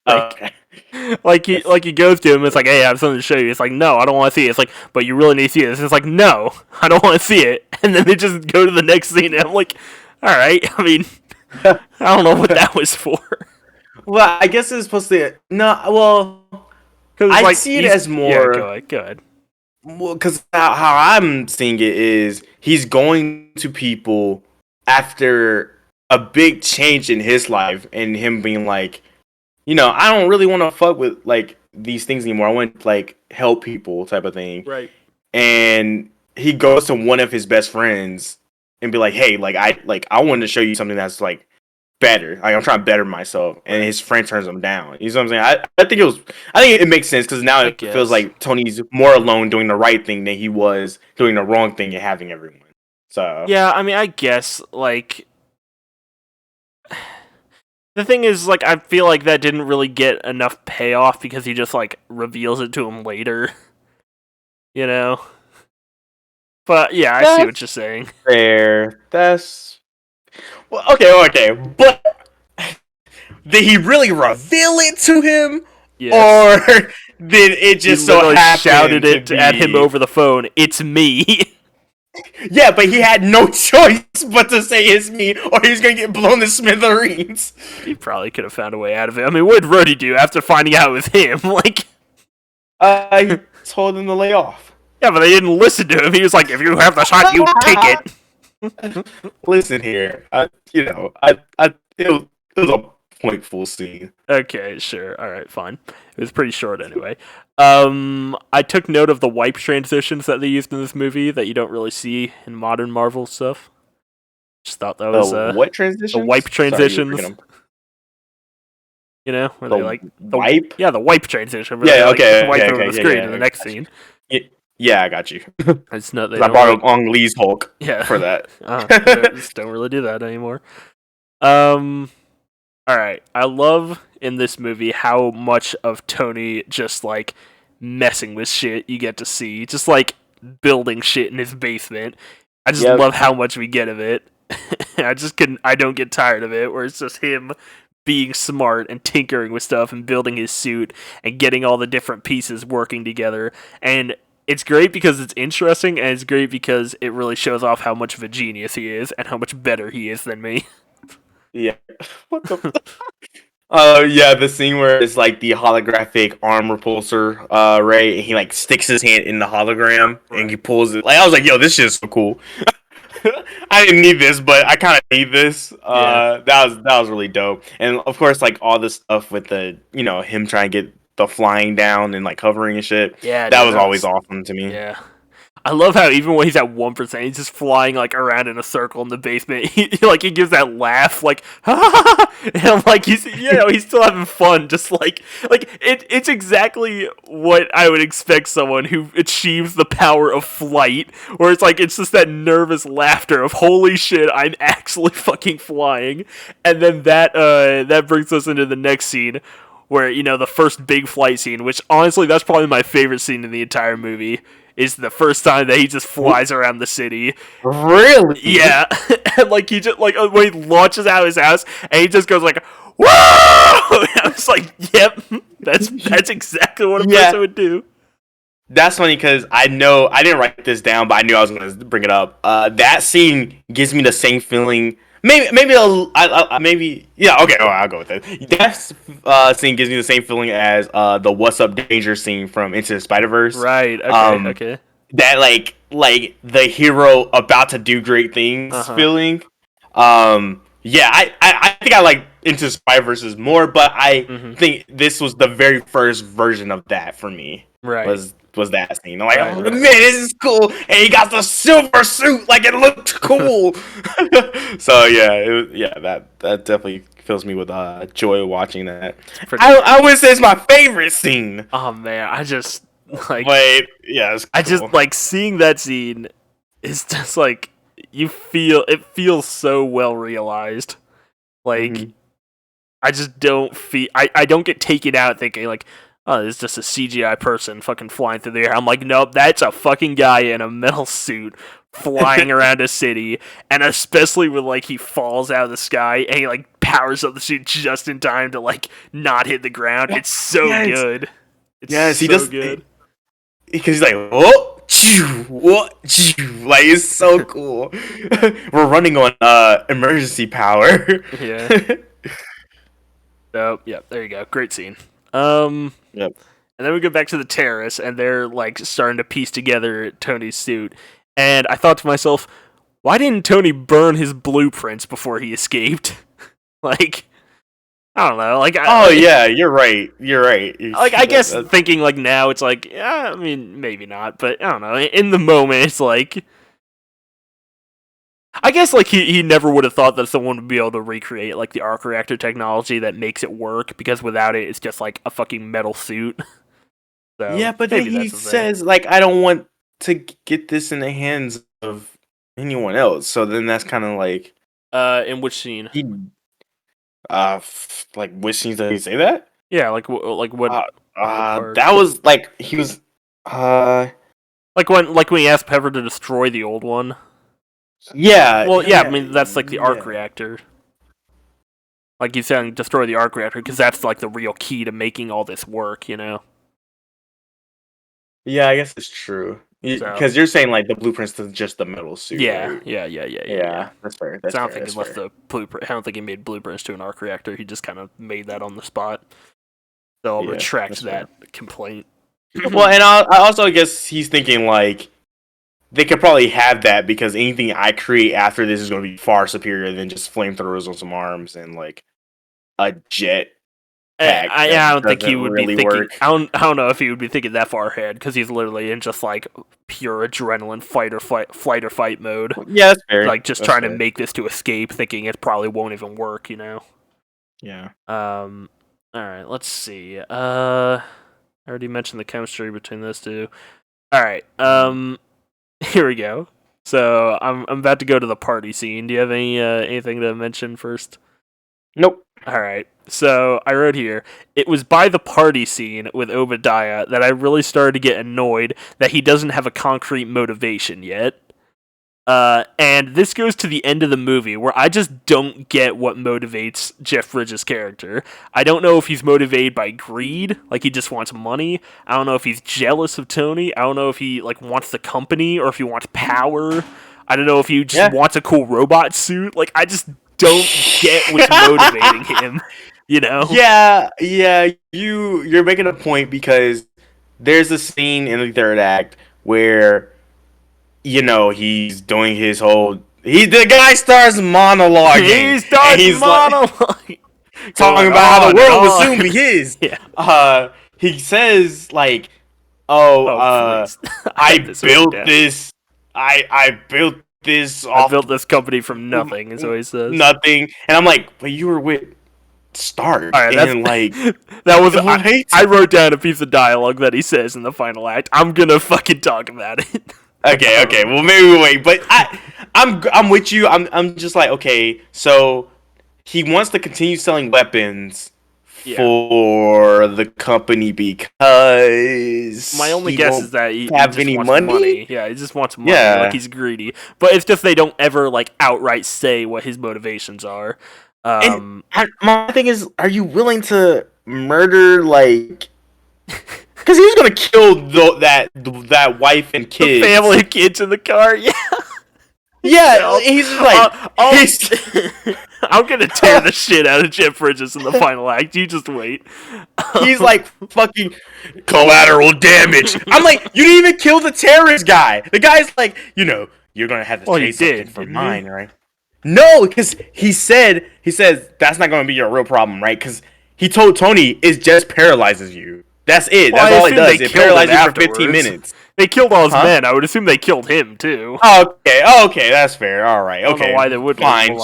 Like he goes to him, it's like, hey, I have something to show you. It's like, no, I don't want to see it. It's like, but you really need to see it. It's like, no, I don't want to see it. And then they just go to the next scene, and I'm like, all right. I mean, I don't know what that was for. Well, I guess it's supposed to. No, well, I see it as more. Yeah, go ahead. Well, because how I'm seeing it is he's going to people after a big change in his life, and him being like, I don't really want to fuck with like these things anymore. I want to like help people, type of thing. Right. And he goes to one of his best friends and be like, hey, I wanted to show you something that's like better. Like I'm trying to better myself, and his friend turns him down. You know what I'm saying? I think it makes sense because now it feels like Tony's more alone doing the right thing than he was doing the wrong thing and having everyone. So yeah, I mean, I guess like the thing is, like, I feel like that didn't really get enough payoff because he just like reveals it to him later. But yeah, I see what you're saying. Fair. That's well, okay, but did he really reveal it to him, or did it just so happen shouted it at him over the phone? It's me. Yeah, but he had no choice but to say it's me, or he's gonna get blown to smithereens. He probably could have found a way out of it. I mean, what did Rhodey do after finding out it was him? Like, he told him to lay off. Yeah, but they didn't listen to him. He was like, "If you have the shot, you take it." Listen here, it was a pointful scene. Okay, sure. All right, fine. It was pretty short anyway. I took note of the wipe transitions that they used in this movie that you don't really see in modern Marvel stuff. Just thought that was what transitions? The wipe transitions. Sorry, where they like wipe? Yeah, the wipe transition. Yeah, okay. Wipe over the screen in the next scene. Yeah, I got you. It's not. I borrowed Ong Lee's Hulk. For that. Just don't really do that anymore. All right, I love in this movie how much of Tony just like messing with shit you get to see, just like building shit in his basement. I just love how much we get of it. I don't get tired of it, where it's just him being smart and tinkering with stuff and building his suit and getting all the different pieces working together. And it's great because it's interesting, and it's great because it really shows off how much of a genius he is and how much better he is than me. Yeah. What the? Yeah, the scene where it's like the holographic arm repulsor, right? And he like sticks his hand in the hologram and he pulls it. Like I was like, yo, this shit's so cool. I didn't need this, but I kind of need this. That was really dope. And of course, like all the stuff with the him trying to get the flying down and like hovering and shit. Yeah, That dude, was always awesome to me. yeah. I love how even when he's at 1%, he's just flying like around in a circle in the basement. He gives that laugh, like, and I'm like, he's still having fun. Just it's exactly what I would expect someone who achieves the power of flight, where it's just that nervous laughter of holy shit, I'm actually fucking flying. And then that brings us into the next scene, where the first big flight scene, which honestly that's probably my favorite scene in the entire movie, is the first time that he just flies around the city. Really? Yeah. And he just when he launches out of his house and he just goes like, whoa! I was like, yep, that's exactly what a person would do. That's funny because I know I didn't write this down, but I knew I was going to bring it up. That scene gives me the same feeling. Maybe yeah. Okay, I'll go with it. That scene gives me the same feeling as the "What's Up Danger" scene from Into the Spider-Verse. Right. Okay. Okay. That like the hero about to do great things feeling. Yeah, I think I like Into the Spider-Verse more, but I think this was the very first version of that for me. Right. Was that scene? I'm like, oh man, this is cool, and he got the silver suit, like it looked cool. So that definitely fills me with joy watching that. I would say it's my favorite scene. Oh man, I just wait, yeah, it's cool. I just seeing that scene. Is just it feels so well realized. I just don't feel I don't get taken out thinking oh, it's just a CGI person fucking flying through the air. I'm like, nope, that's a fucking guy in a metal suit flying around a city, and especially when he falls out of the sky and he powers up the suit just in time to not hit the ground. It's so good. It's he does good because he's like, whoa, it's so cool. We're running on emergency power. Yeah. So yeah, there you go. Great scene. Yep. And then we go back to the terrace, and they're starting to piece together Tony's suit. And I thought to myself, why didn't Tony burn his blueprints before he escaped? I don't know. Yeah, you're right. I guess thinking now, it's yeah, I mean, maybe not, but I don't know. In the moment, it's I guess he never would have thought that someone would be able to recreate the arc reactor technology that makes it work, because without it, it's just a fucking metal suit. So, yeah, but then he says I don't want to get this in the hands of anyone else. So then that's kind of in which scene? He which scenes did he say that? Yeah, what? That was he was when he asked Pepper to destroy the old one. Yeah. Well, yeah, I mean that's the arc reactor. He's saying destroy the arc reactor because that's the real key to making all this work, Yeah, I guess it's true. Because you're saying the blueprints to just the metal suit. Yeah, right? Yeah. That's fair. I don't think he left the blueprint. I don't think he made blueprints to an arc reactor. He just kind of made that on the spot. So I'll retract that complaint. Well, and I also guess he's thinking they could probably have that because anything I create after this is going to be far superior than just flamethrowers on some arms and a jet. I don't think he would really be thinking. I don't know if he would be thinking that far ahead because he's literally in just pure adrenaline flight or fight mode. Yeah, that's fair. Just trying to make this to escape, thinking it probably won't even work. Yeah. All right. Let's see. I already mentioned the chemistry between those two. All right. Here we go. So I'm about to go to the party scene. Do you have anything to mention first? Nope. All right. So I wrote here, it was by the party scene with Obadiah that I really started to get annoyed that he doesn't have a concrete motivation yet. And this goes to the end of the movie where I just don't get what motivates Jeff Bridges' character. I don't know if he's motivated by greed, like he just wants money. I don't know if he's jealous of Tony. I don't know if he like wants the company or if he wants power. I don't know if he just wants a cool robot suit. Like I just don't get what's motivating him. You know? Yeah. You're making a point because there's a scene in the third act where he's doing his whole. The guy starts monologuing. He's monologuing, talking about how the world will soon be his. Yeah. He says like, I built this. I built this. I built this company from nothing. Is what he says. Nothing, and I'm like, but you were with Stark, right, and like that was. I wrote down a piece of dialogue that he says in the final act. I'm gonna fucking talk about it. Okay. Well, maybe we'll wait. But I'm with you. I'm just like, okay. So he wants to continue selling weapons for the company because my only guess is that he have just any wants money. Yeah, he just wants money. Yeah. Like he's greedy. But it's just they don't ever like outright say what his motivations are. And my thing is, are you willing to murder like? Because he was gonna kill that wife and kids, the family of kids in the car. Yeah, yeah. He's like, I'm gonna tear the shit out of Jeff Bridges in the final act. You just wait. He's like fucking collateral damage. I'm like, you didn't even kill the terrorist guy. The guy's like, you're gonna have to say something for mine, right? No, because he says that's not gonna be your real problem, right? Because he told Tony it just paralyzes you. That's it. Well, that's all it does. It paralyzes you for 15 minutes. They killed all his men. I would assume they killed him too. Okay, that's fair. All right. Okay. I don't know why they would. Fine.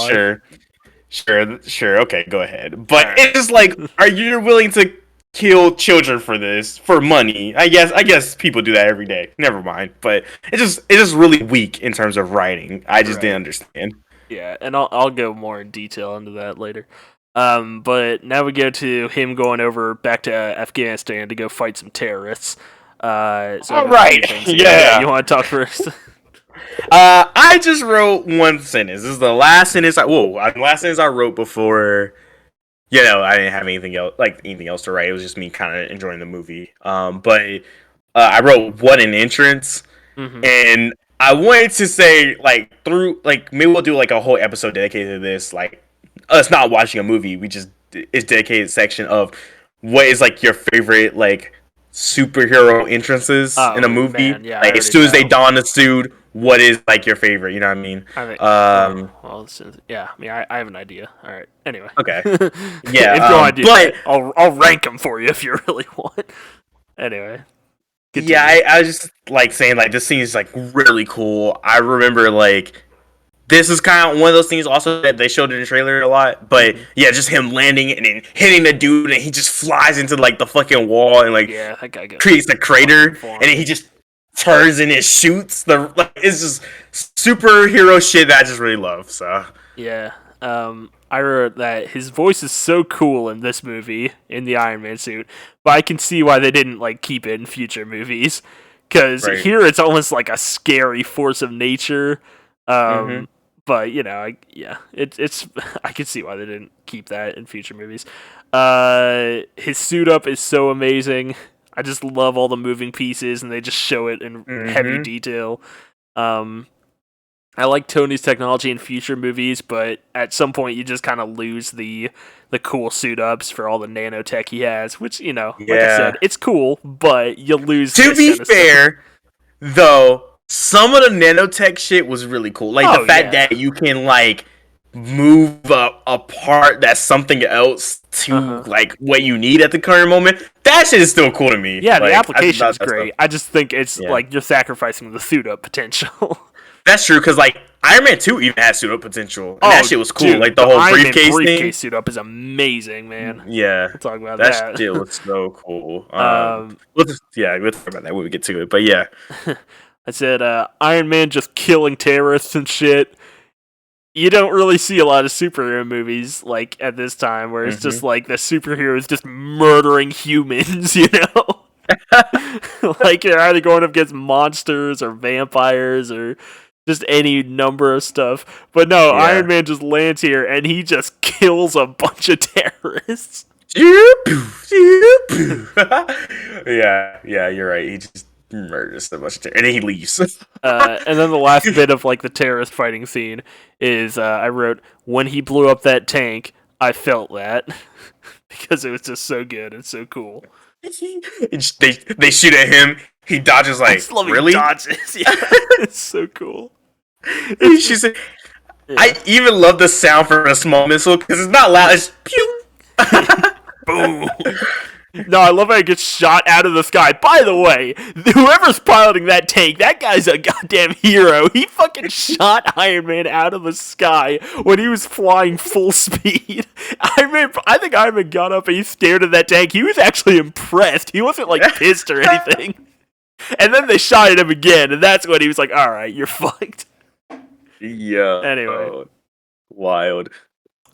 Sure. Okay, go ahead. But it's just like, are you willing to kill children for money? I guess people do that every day. Never mind. But it's just really weak in terms of writing. I just didn't understand. Yeah, and I'll go more in detail into that later. But now we go to him going over back to Afghanistan to go fight some terrorists. All right. Yeah. You want to talk first? I just wrote one sentence. This is the last sentence. Last sentence I wrote before. I didn't have anything else to write. It was just me kind of enjoying the movie. But I wrote what an entrance, and I wanted to say maybe we'll do a whole episode dedicated to this, us not watching a movie. It's dedicated section of what is your favorite superhero entrances in a movie. Man, yeah, as soon as they don the suit, what is your favorite? You know what I mean? I have an idea. All right. Anyway. Okay. Yeah. But I'll rank them for you if you really want. Anyway. I was just saying this scene is really cool. I remember this is kind of one of those things also that they showed in the trailer a lot. But just him landing and then hitting the dude and he just flies into the fucking wall and that guy creates a crater and then he just turns and it shoots. It's just superhero shit that I just really love. So yeah. I wrote that his voice is so cool in this movie, in the Iron Man suit, but I can see why they didn't keep it in future movies, because here it's almost like a scary force of nature. But it's I can see why they didn't keep that in future movies. His suit up is so amazing. I just love all the moving pieces, and they just show it in heavy detail. I like Tony's technology in future movies, but at some point you just kind of lose the cool suit ups for all the nanotech he has, which, like I said, it's cool, but you lose. To be fair, though, some of the nanotech shit was really cool. The fact that you can move a part that's something else to what you need at the current moment. That shit is still cool to me. Yeah, the application is great. I just think it's you're sacrificing the suit up potential. That's true, because Iron Man 2 even had suit up potential, and that shit was cool. Dude, the whole Iron briefcase Man thing. Briefcase suit up is amazing, man. Yeah, we'll talk about that. That shit was so cool. We'll talk about that when we get to it. But yeah, I said Iron Man just killing terrorists and shit. You don't really see a lot of superhero movies at this time, where it's just the superheroes just murdering humans. You're either going up against monsters or vampires or just any number of stuff. But no, Yeah. Iron Man just lands here and he just kills a bunch of terrorists. Yeah, you're right. He just murders a bunch of and then he leaves. And then the last bit of like the terrorist fighting scene is I wrote, when he blew up that tank, I felt that because it was just so good and so cool. They shoot at him. He dodges like, really? He dodges. Yeah, it's so cool. She's like, yeah. I even love the sound for a small missile because it's not loud. It's pew. Boom. No, I love how it gets shot out of the sky. By the way, whoever's piloting that tank, that guy's a goddamn hero. He fucking shot Iron Man out of the sky when he was flying full speed. I think Iron Man got up and he stared at that tank. He was actually impressed. He wasn't like pissed or anything. And then they shot at him again, and that's when he was like, alright, you're fucked. Yeah. Anyway. Wild.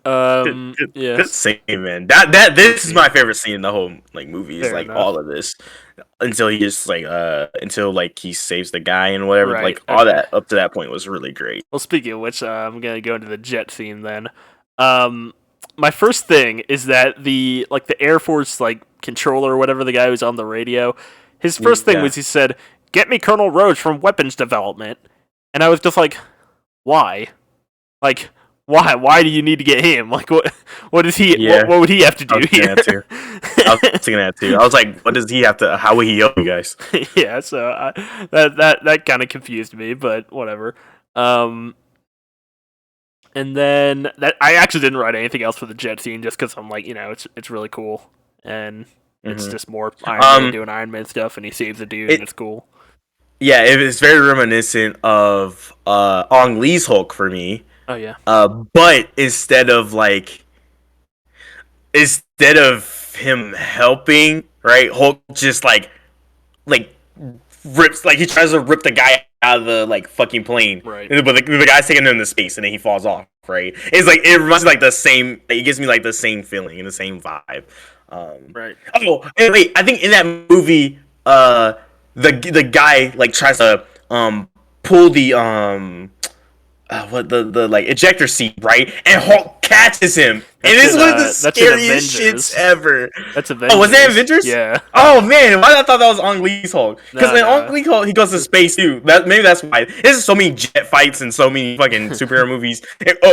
Good scene, man. This is my favorite scene in the whole like movie. Is like all of this until he just like until like he saves the guy and whatever. Right. Like all that up to that point was really great. Well, speaking of which, I'm gonna go into the jet scene then. My first thing is that the Air Force like controller or whatever, the guy who's on the radio, his first thing was he said, "Get me Colonel Roach from weapons development," and I was just like, why? Like, why? Why do you need to get him? Like, what is he? Yeah. What would he have to do here? I was thinking that too. I was like, what does he have to? How would he help you guys? Yeah, so that kind of confused me, but whatever. And then I actually didn't write anything else for the jet scene just because I'm like, it's really cool and it's just more Iron Man doing Iron Man stuff and he saves a dude and it's cool. Yeah, it's very reminiscent of Ang Lee's Hulk for me. Oh yeah. But instead of him helping, right? Hulk just like rips, like he tries to rip the guy out of the like fucking plane, right? But the guy's taking him into space and then he falls off, right? It's like it reminds me like the same. It gives me like the same feeling and the same vibe. Right. Oh, and wait, I think in that movie, the guy like tries to pull the the like ejector seat, right? And Hulk catches him. And this was the scariest shits ever. That's Avengers. Oh, was that Avengers? Yeah. Oh man, why did I thought that was Ang Lee's Hulk? Because when Ang Lee Hulk, he goes to space too. Maybe that's why. There's so many jet fights and so many fucking superhero movies.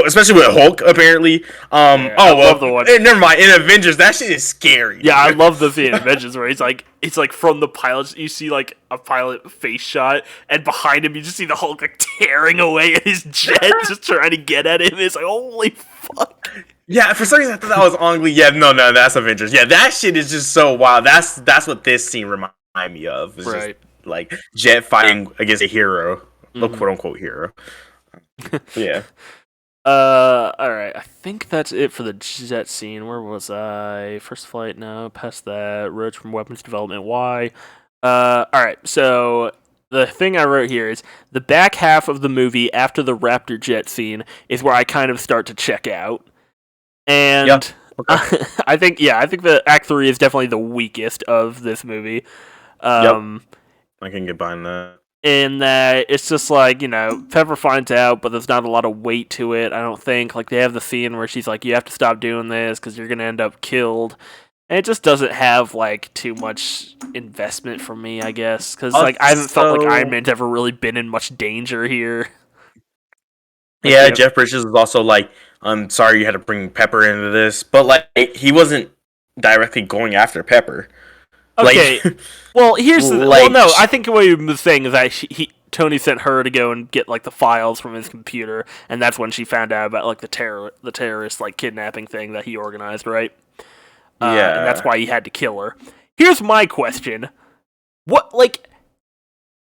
Especially with Hulk, apparently. I love the one. Never mind. In Avengers, that shit is scary. Yeah, I love the scene in Avengers where it's like from the pilots, you see like a pilot face shot, and behind him you just see the Hulk like tearing away at his jet, just trying to get at him. It's like, holy fuck. Yeah, for some reason I thought that was Ang Lee. Yeah, no, that's Avengers. Yeah, that shit is just so wild. That's what this scene reminds me of. It's right. Just, like jet fighting against a hero, a quote unquote hero. Yeah. Alright, I think that's it for the jet scene. Where was I? First flight, no. Past that. Roach from weapons development, why? Alright, so the thing I wrote here is the back half of the movie after the Raptor jet scene is where I kind of start to check out. And okay. I think the Act 3 is definitely the weakest of this movie. I can get behind that. In that it's just like, Pepper finds out, but there's not a lot of weight to it, I don't think. Like, they have the scene where she's like, you have to stop doing this because you're going to end up killed. And it just doesn't have, like, too much investment for me, I guess. Because, like, I haven't felt like Iron Man's ever really been in much danger here. Yeah, Jeff Bridges is also like, I'm sorry you had to bring Pepper into this. But, like, he wasn't directly going after Pepper. Okay, well, here's the... Well, no, I think what he was saying is that Tony sent her to go and get, like, the files from his computer, and that's when she found out about, like, the terrorist, like, kidnapping thing that he organized, right? Yeah. And that's why he had to kill her. Here's my question.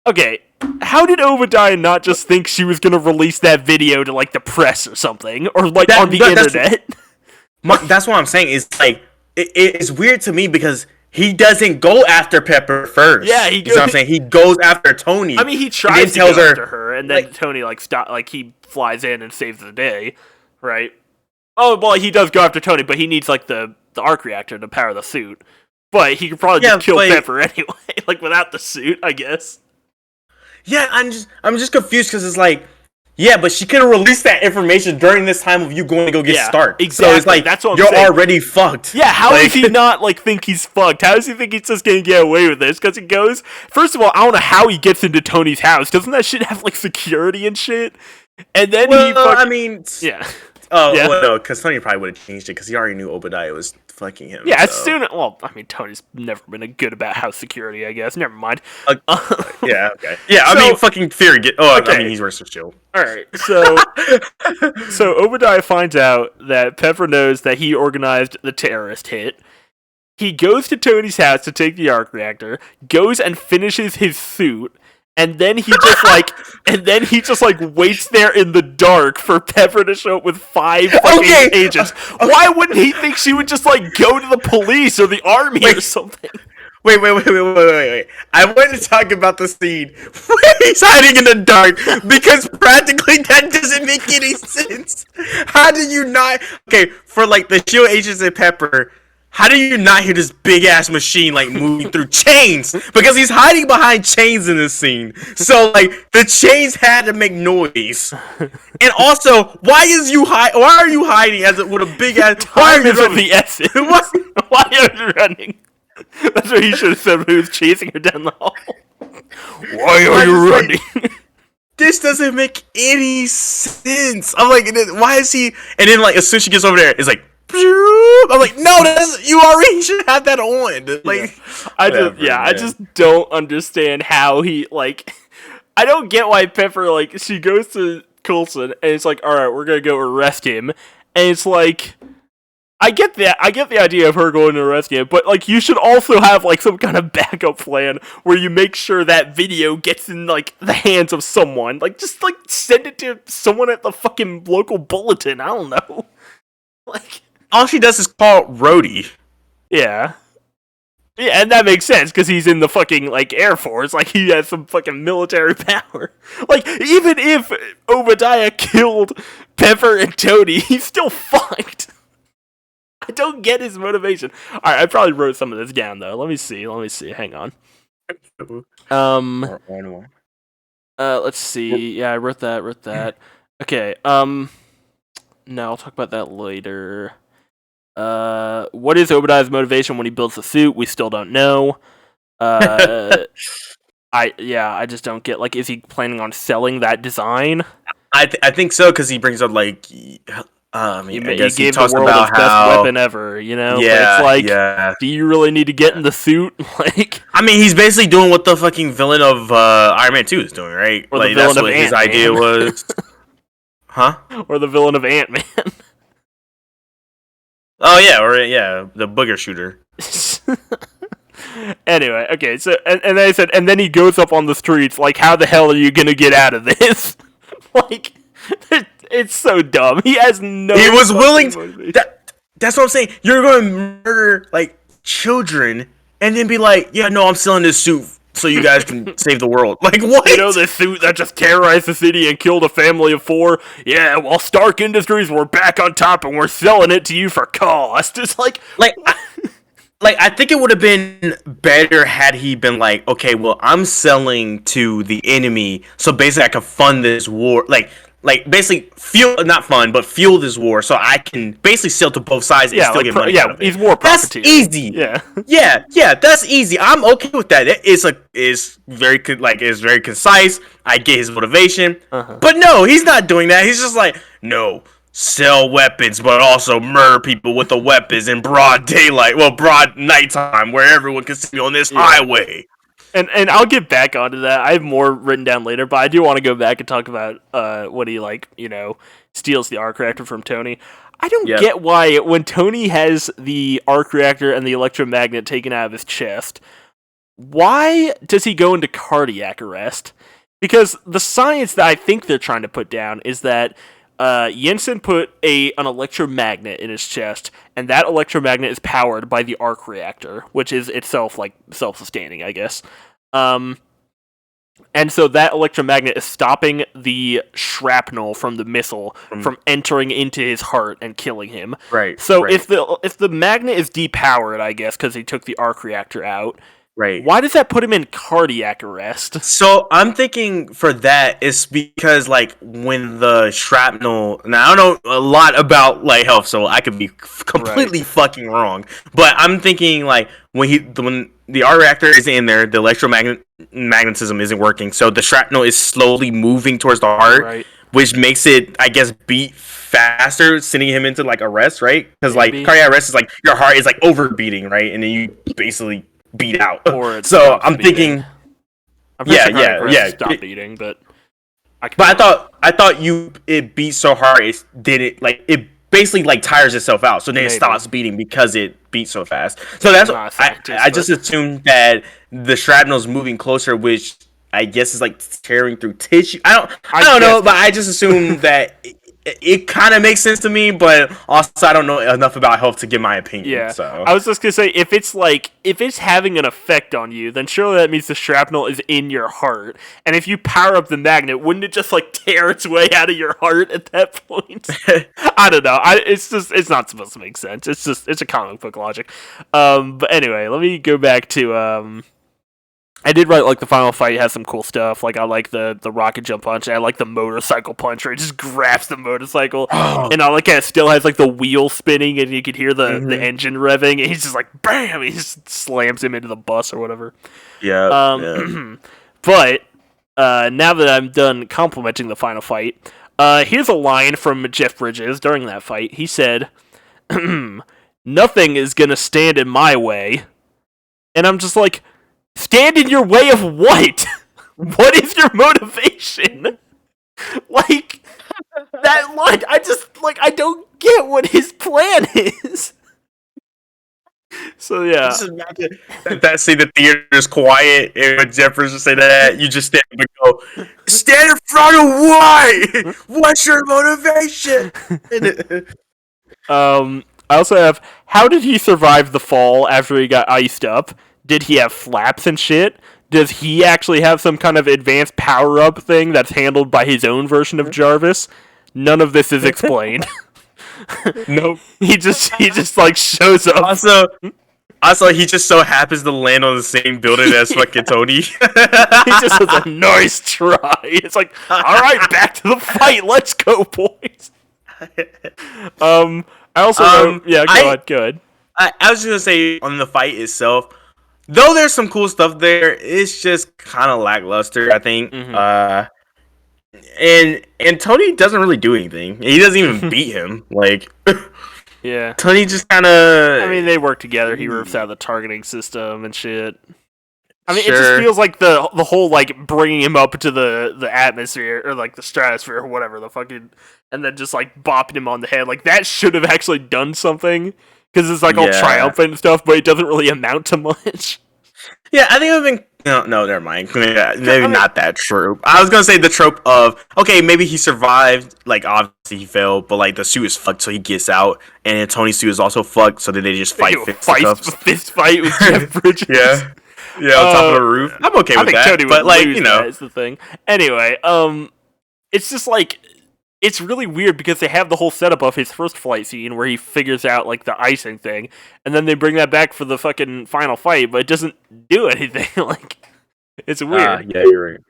Okay, how did Obadiah not just think she was gonna release that video to, like, the press or something? Or, like, on the internet? That's what I'm saying, is, like, it's weird to me because... He doesn't go after Pepper first. Yeah, you know what I'm saying? He goes after Tony. I mean, he tries to go after her, and then Tony he flies in and saves the day, right? Oh, well, he does go after Tony, but he needs like the arc reactor to power the suit. But he could probably just kill Pepper anyway, like without the suit, I guess. Yeah, I'm just confused because it's like Yeah, but she could have released that information during this time of you going to go get Stark. Exactly. So it's like, that's what you're I'm saying. already fucked. Yeah, how does he not, like, think he's fucked? How does he think he's just gonna get away with this? Because he goes... First of all, I don't know how he gets into Tony's house. Doesn't that shit have, like, security and shit? And then I mean... Yeah. Oh, yeah. Well, no, because Tony probably would have changed it, because he already knew Obadiah was fucking him. Yeah, as soon as... Well, I mean, Tony's never been good about house security, I guess. Never mind. Yeah, okay. Yeah, I mean, fucking Fury get... Oh, okay. I mean, he's worse for Shield. Alright, so... so Obadiah finds out that Pepper knows that he organized the terrorist hit. He goes to Tony's house to take the arc reactor, goes and finishes his suit, and then he just waits there in the dark for Pepper to show up with 5 fucking agents. Why wouldn't he think she would just like go to the police or the army or something? Wait. I want to talk about the scene where he's hiding in the dark, because practically that doesn't make any sense. How do you not... Okay, for like the SHIELD agents and Pepper... How do you not hear this big-ass machine, like, moving through chains? Because he's hiding behind chains in this scene. So, like, the chains had to make noise. And also, why are you hiding with a big-ass... Why are you running? The essence. Why are you running? That's what he should have said when he was chasing her down the hall. Why are you running? This doesn't make any sense. I'm like, why is he... And then, like, as soon as she gets over there, it's like... I'm like, no, you already should have that on. Like, I just don't understand how he, like, I don't get why Pepper, like, she goes to Coulson and it's like, all right, we're gonna go arrest him, and it's like, I get the idea of her going to arrest him, but like, you should also have like some kind of backup plan where you make sure that video gets in like the hands of someone, like just like send it to someone at the fucking local bulletin. I don't know, like. All she does is call Rhodey. Yeah, and that makes sense, because he's in the fucking, like, Air Force. Like, he has some fucking military power. Like, even if Obadiah killed Pepper and Tony, he's still fucked. I don't get his motivation. Alright, I probably wrote some of this down, though. Let me see. Hang on. Let's see. Yeah, I wrote that. Okay, no, I'll talk about that later. What is Obadiah's motivation when he builds the suit? We still don't know. I just don't get, like, is he planning on selling that design? I think so, because he brings up, like, I guess he talks the world about his best weapon ever, you know? Yeah, but it's like, do you really need to get in the suit? Like, I mean, he's basically doing what the fucking villain of Iron Man 2 is doing, right? Or like, that's what his idea was. Huh? Or the villain of Ant-Man. Oh yeah, the booger shooter. Anyway, okay, so and I said, and then he goes up on the streets, like, how the hell are you gonna get out of this? Like, it's so dumb. He has no. He was willing to. That's what I'm saying. You're going to murder like children and then be like, yeah, no, I'm selling this suit so you guys can save the world. Like, what? You know, the suit that just terrorized the city and killed a family of 4? Yeah, well, Stark Industries, we're back on top and we're selling it to you for cost. It's like I think it would have been better had he been like, okay, well, I'm selling to the enemy, so basically I can fund this war. Like basically fuel this war, so I can basically sell to both sides and still get money out of it. He's more profiteer. That's easy. Yeah, that's easy. I'm okay with that. It's very concise. I get his motivation, but no, he's not doing that. He's just like, no, sell weapons, but also murder people with the weapons in broad daylight, broad nighttime, where everyone can see on this highway. And I'll get back onto that. I have more written down later, but I do want to go back and talk about when he, like, you know, steals the arc reactor from Tony. I don't get why when Tony has the arc reactor and the electromagnet taken out of his chest, why does he go into cardiac arrest? Because the science that I think they're trying to put down is that Jensen put an electromagnet in his chest, and that electromagnet is powered by the arc reactor, which is itself, like, self-sustaining, I guess. And so that electromagnet is stopping the shrapnel from the missile from entering into his heart and killing him. Right. So if the magnet is depowered, I guess, because he took the arc reactor out, Right. Why does that put him in cardiac arrest? So I'm thinking for that it's because like when the shrapnel. Now I don't know a lot about like health, so I could be completely fucking wrong. But I'm thinking like when the R reactor is in there, the electromagnetism isn't working, so the shrapnel is slowly moving towards the heart, which makes it, I guess, beat faster, sending him into like arrest, right? Because like cardiac arrest is like your heart is like overbeating, right, and then you basically beat out. So I'm thinking, I'm pretty sure cardiac arrest stopped beating, but I thought it beat so hard it basically like tires itself out, so then it stops beating because it beats so fast. So that's I just assumed that the shrapnel's moving closer, which I guess is like tearing through tissue. I don't know, but I just assumed that it kind of makes sense to me, but also I don't know enough about health to give my opinion. Yeah, so I was just gonna say, if it's having an effect on you, then surely that means the shrapnel is in your heart. And if you power up the magnet, wouldn't it just like tear its way out of your heart at that point? I don't know. It's not supposed to make sense. It's a comic book logic. But anyway, let me go back to I did write like the final fight has some cool stuff. Like I like the rocket jump punch. I like the motorcycle punch where it just grabs the motorcycle, and I like it still has like the wheel spinning, and you could hear the engine revving. And he's just like bam, he just slams him into the bus or whatever. Yeah. But now that I'm done complimenting the final fight, here's a line from Jeff Bridges during that fight. He said, "Nothing is gonna stand in my way," and I'm just like, stand in your way of what? What is your motivation? Like, that line, I don't get what his plan is. So, yeah. Just imagine that scene, the theater is quiet, and when Jeffers say that, you just stand up and go, stand in front of what? What's your motivation? I also have, how did he survive the fall after he got iced up? Did he have flaps and shit? Does he actually have some kind of advanced power-up thing that's handled by his own version of Jarvis? None of this is explained. Nope. He just like shows up. Also, he just so happens to land on the same building as fucking Tony. He just has a nice try. It's like, all right, back to the fight. Let's go, boys. I also go ahead. I was just gonna say on the fight itself, though there's some cool stuff there, it's just kind of lackluster, I think. And Tony doesn't really do anything. He doesn't even beat him. Like, yeah, Tony just kind of. I mean, they work together. He rips out the targeting system and shit. I mean, it just feels like the whole like bringing him up to the atmosphere or like the stratosphere or whatever the fucking, and then just like bopping him on the head. Like that should have actually done something. Because it's like all triumphant and stuff, but it doesn't really amount to much. Yeah, I think I've been. No, never mind. Maybe not that trope. I was gonna say the trope of, okay, maybe he survived. Like obviously he failed, but like the suit is fucked, so he gets out, and then Tony's suit is also fucked, so then they just fist fight with Jeff Bridges. Yeah, on top of the roof. I'm okay with that. Tony but like that's the thing. Anyway, it's just like. It's really weird because they have the whole setup of his first flight scene where he figures out like the icing thing, and then they bring that back for the fucking final fight, but it doesn't do anything. Like, it's weird. Yeah, you're right.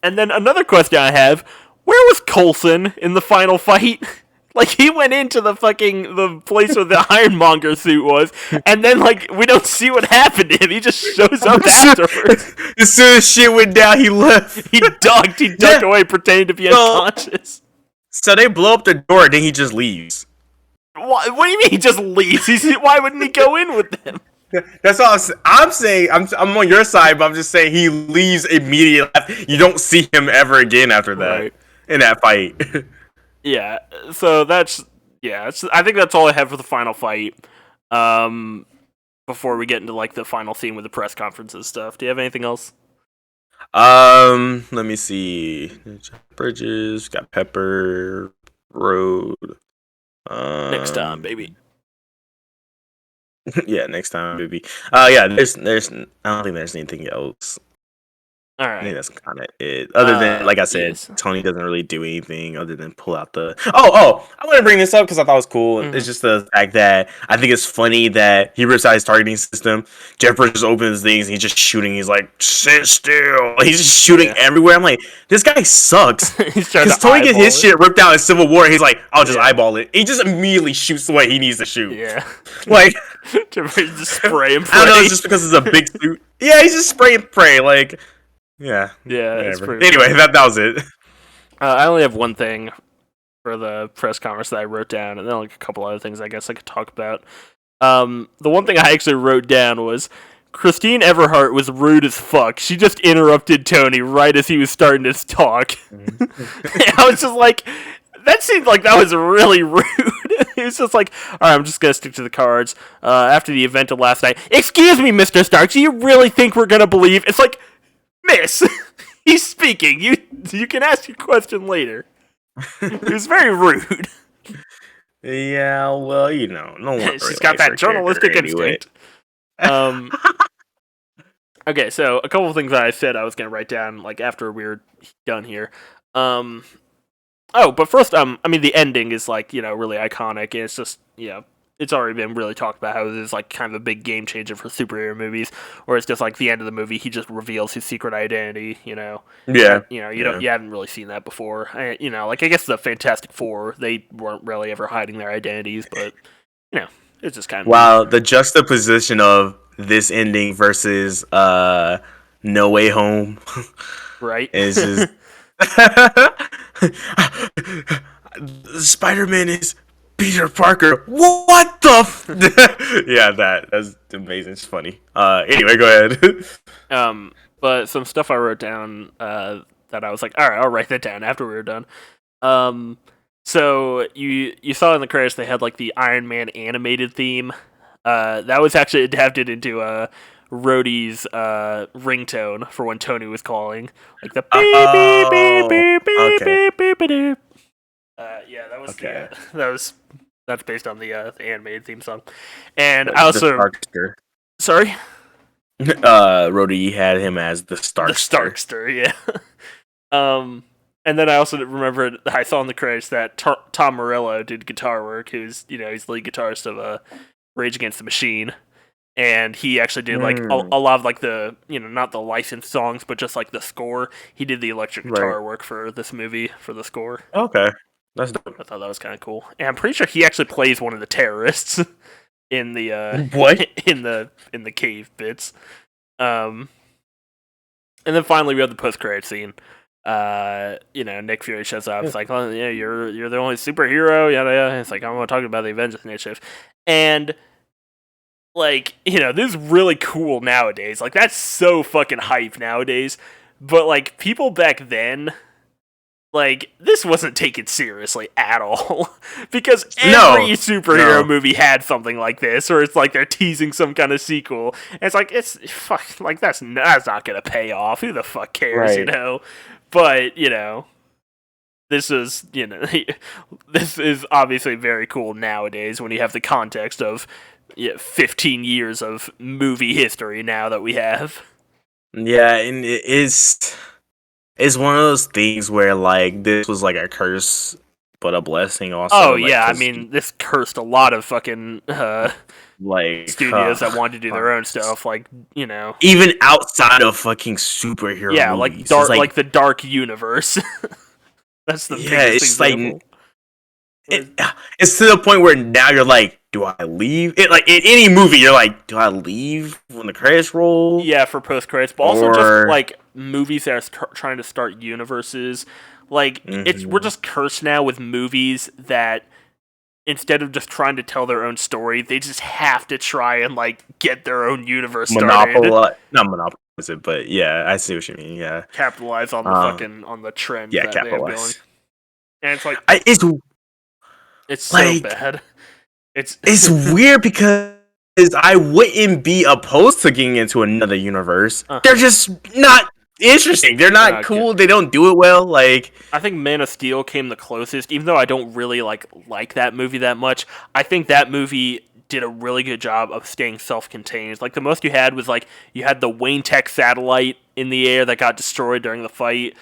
And then another question I have: where was Coulson in the final fight? Like, he went into the place where the Ironmonger suit was, and then, like, we don't see what happened to him. He just shows up afterwards. As soon as shit went down, he left. He ducked away, pretending to be unconscious. So they blow up the door, and then he just leaves. What do you mean he just leaves? Why wouldn't he go in with them? That's all I'm saying. I'm on your side, but I'm just saying he leaves immediately. You don't see him ever again after that, in that fight. Yeah, so I think that's all I have for the final fight. Before we get into like the final scene with the press conferences stuff, do you have anything else? Let me see. Bridges got Pepper Road. Next time, baby. Yeah, next time, baby. Yeah, there's. I don't think there's anything else. All I think right. that's kind of it. Other than, like I said, Yes. Tony doesn't really do anything other than pull out the. Oh! I want to bring this up because I thought it was cool. Mm-hmm. It's just the fact that I think it's funny that he rips out his targeting system. Jeff Bridges opens things. And he's just shooting. He's like, sit still. He's just shooting everywhere. I'm like, this guy sucks. He's trying Because to Tony gets his eyeball it. shit ripped out in Civil War. He's like, I'll just eyeball it. He just immediately shoots the way he needs to shoot. Yeah. Like, Jeff Bridges just spray and pray. I don't know. It's just because it's a big suit. Yeah, he's just spray and pray. Like. Yeah. It's Whatever. Anyway, that was it. I only have one thing for the press conference that I wrote down, and then like a couple other things I guess I could talk about. The one thing I actually wrote down was Christine Everhart was rude as fuck. She just interrupted Tony right as he was starting to talk. I was just like, that seemed like that was really rude. He was just like, all right, I'm just going to stick to the cards. After the event of last night, excuse me, Mr. Stark, do you really think we're going to believe? It's like, miss, he's speaking. You can ask your question later. It was very rude. Yeah, well, no one. She's got that journalistic instinct. Okay, so a couple of things that I said I was gonna write down like after we were done here. But first, I mean the ending is like really iconic, and it's just it's already been really talked about how it is like kind of a big game changer for superhero movies, where it's just like the end of the movie he just reveals his secret identity. Yeah. You haven't really seen that before. Like I guess the Fantastic Four, they weren't really ever hiding their identities, but it's just kind of wow, the juxtaposition of this ending versus No Way Home, right? Is just Spider-Man is Peter Parker. What the? Yeah, that's amazing. It's funny. Anyway, go ahead. But some stuff I wrote down that I was like, all right, I'll write that down after we were done. So you saw in the credits they had like the Iron Man animated theme. That was actually adapted into Rhodey's ringtone for when Tony was calling, like the beep beep beep beep beep beep beep beep. That was okay. That's based on the animated theme song, and I also sorry. Rhodey had him as the Starkster. The Starkster, yeah. And then I also remembered I saw in the credits that Tom Morello did guitar work. Who's he's lead guitarist of Rage Against the Machine, and he actually did like a lot of like the not the licensed songs, but just like the score. He did the electric guitar work for this movie for the score. Okay, that's dope. I thought that was kind of cool, and I'm pretty sure he actually plays one of the terrorists in the what in the cave bits. And then finally we have the post-credit scene. Nick Fury shows up. It's like, oh yeah, you're the only superhero. Yada yada. It's like, I'm going to talk about the Avengers Initiative, and like this is really cool nowadays. Like that's so fucking hype nowadays. But like people back then, like this wasn't taken seriously at all because every superhero movie had something like this, or it's like they're teasing some kind of sequel. And it's like fuck, like that's not gonna pay off. Who the fuck cares, But this is this is obviously very cool nowadays when you have the context of 15 years of movie history now that we have. Yeah, and it's one of those things where like this was like a curse but a blessing also. Oh yeah, I mean this cursed a lot of fucking like studios that wanted to do their own stuff, like even outside of fucking superhero movies. like dark, like the dark universe. That's the biggest example. It's to the point where now you're like, do I leave? Like in any movie, you're like, do I leave when the credits roll? Yeah, for post credits, but also just like movies that are trying to start universes. Like we're just cursed now with movies that instead of just trying to tell their own story, they just have to try and like get their own universe started. Not monopolize it, but yeah, I see what you mean. Yeah, capitalize on the on the trend. Yeah, that capitalize. They have going. And it's like it's so like, bad. It's weird because I wouldn't be opposed to getting into another universe. They're just not interesting. They're not cool. They don't do it well. Like I think Man of Steel came the closest, even though I don't really like that movie that much. I think that movie did a really good job of staying self-contained. Like the most you had was like you had the Wayne Tech satellite in the air that got destroyed during the fight,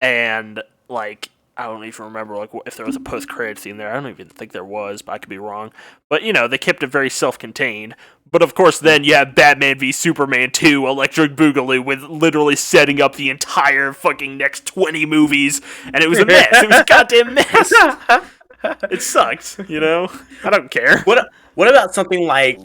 and like I don't even remember like if there was a post-credit scene there. I don't even think there was, but I could be wrong. But they kept it very self-contained. But of course, then you have Batman v Superman 2 Electric Boogaloo with literally setting up the entire fucking next 20 movies, and it was a mess. It was a goddamn mess. It sucked, I don't care. What about something like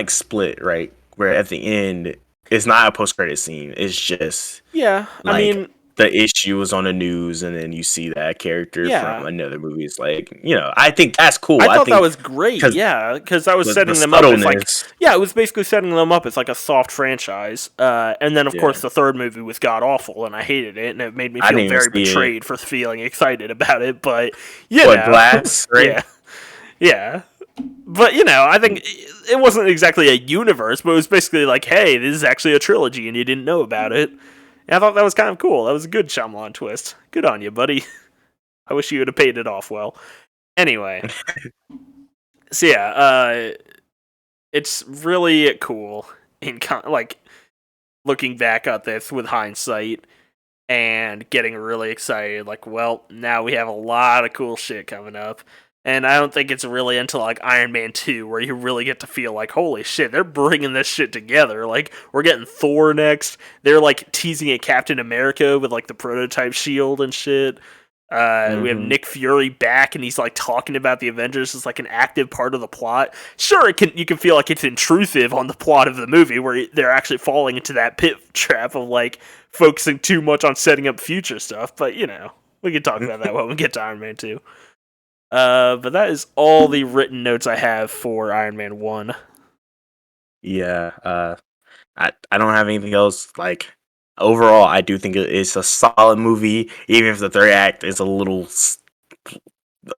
Split, right? Where at the end it's not a post-credit scene. It's just the issue was on the news, and then you see that character from another movie. It's I think that's cool. I thought that was great. Because I was setting them up as it was basically setting them up as like a soft franchise. And then of course the third movie was god awful, and I hated it, and it made me feel very betrayed for feeling excited about it. But Glass, right? Yeah. But I think it wasn't exactly a universe, but it was basically like, hey, this is actually a trilogy, and you didn't know about it. And I thought that was kind of cool. That was a good Shyamalan twist. Good on you, buddy. I wish you would have paid it off well. Anyway. So it's really cool in looking back at this with hindsight and getting really excited. Like, well, now we have a lot of cool shit coming up. And I don't think it's really until like Iron Man 2 where you really get to feel like, holy shit, they're bringing this shit together. Like, we're getting Thor next. They're like teasing at Captain America with like the prototype shield and shit. We have Nick Fury back, and he's like talking about the Avengers as like an active part of the plot. Sure, you can feel like it's intrusive on the plot of the movie where they're actually falling into that pit trap of like focusing too much on setting up future stuff. But we can talk about that when we get to Iron Man 2. But that is all the written notes I have for Iron Man 1. Yeah, I don't have anything else. Like, overall, I do think it's a solid movie, even if the third act is a little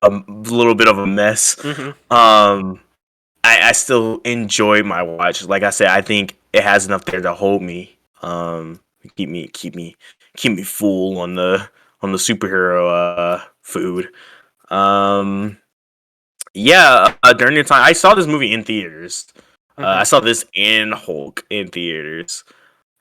bit of a mess. I still enjoy my watch. Like I said, I think it has enough there to hold me, keep me full on the superhero food. During the time I saw this movie in theaters, I saw this and Hulk in theaters,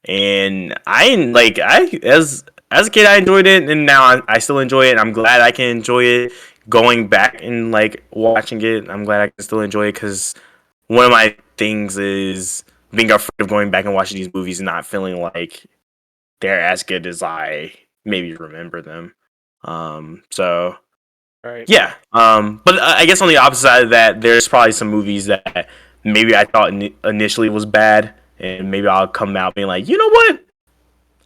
and as a kid I enjoyed it, and now I still enjoy it. And I'm glad I can enjoy it going back and like watching it. I'm glad I can still enjoy it because one of my things is being afraid of going back and watching these movies and not feeling like they're as good as I maybe remember them. So. Right. Yeah. But I guess on the opposite side of that, there's probably some movies that maybe I thought initially was bad, and maybe I'll come out being like, you know what?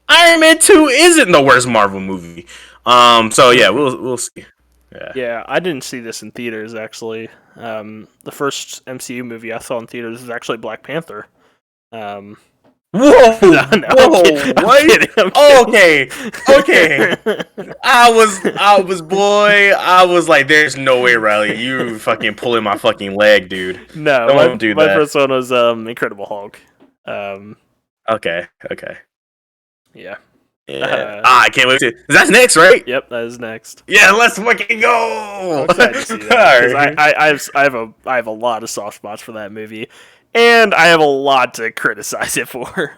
Iron Man 2 isn't the worst Marvel movie. So yeah, we'll see. Yeah, I didn't see this in theaters actually. The first MCU movie I saw in theaters was actually Black Panther. Whoa! Whoa! What? Okay. I was like, "There's no way, Riley. You fucking pulling my fucking leg, dude." No, don't do that. My first one was Incredible Hulk. Okay. Yeah. I can't wait to. That's next, right? Yep, that is next. Yeah, let's fucking go. I'm excited to see that, 'cause I have a lot of soft spots for that movie. And I have a lot to criticize it for.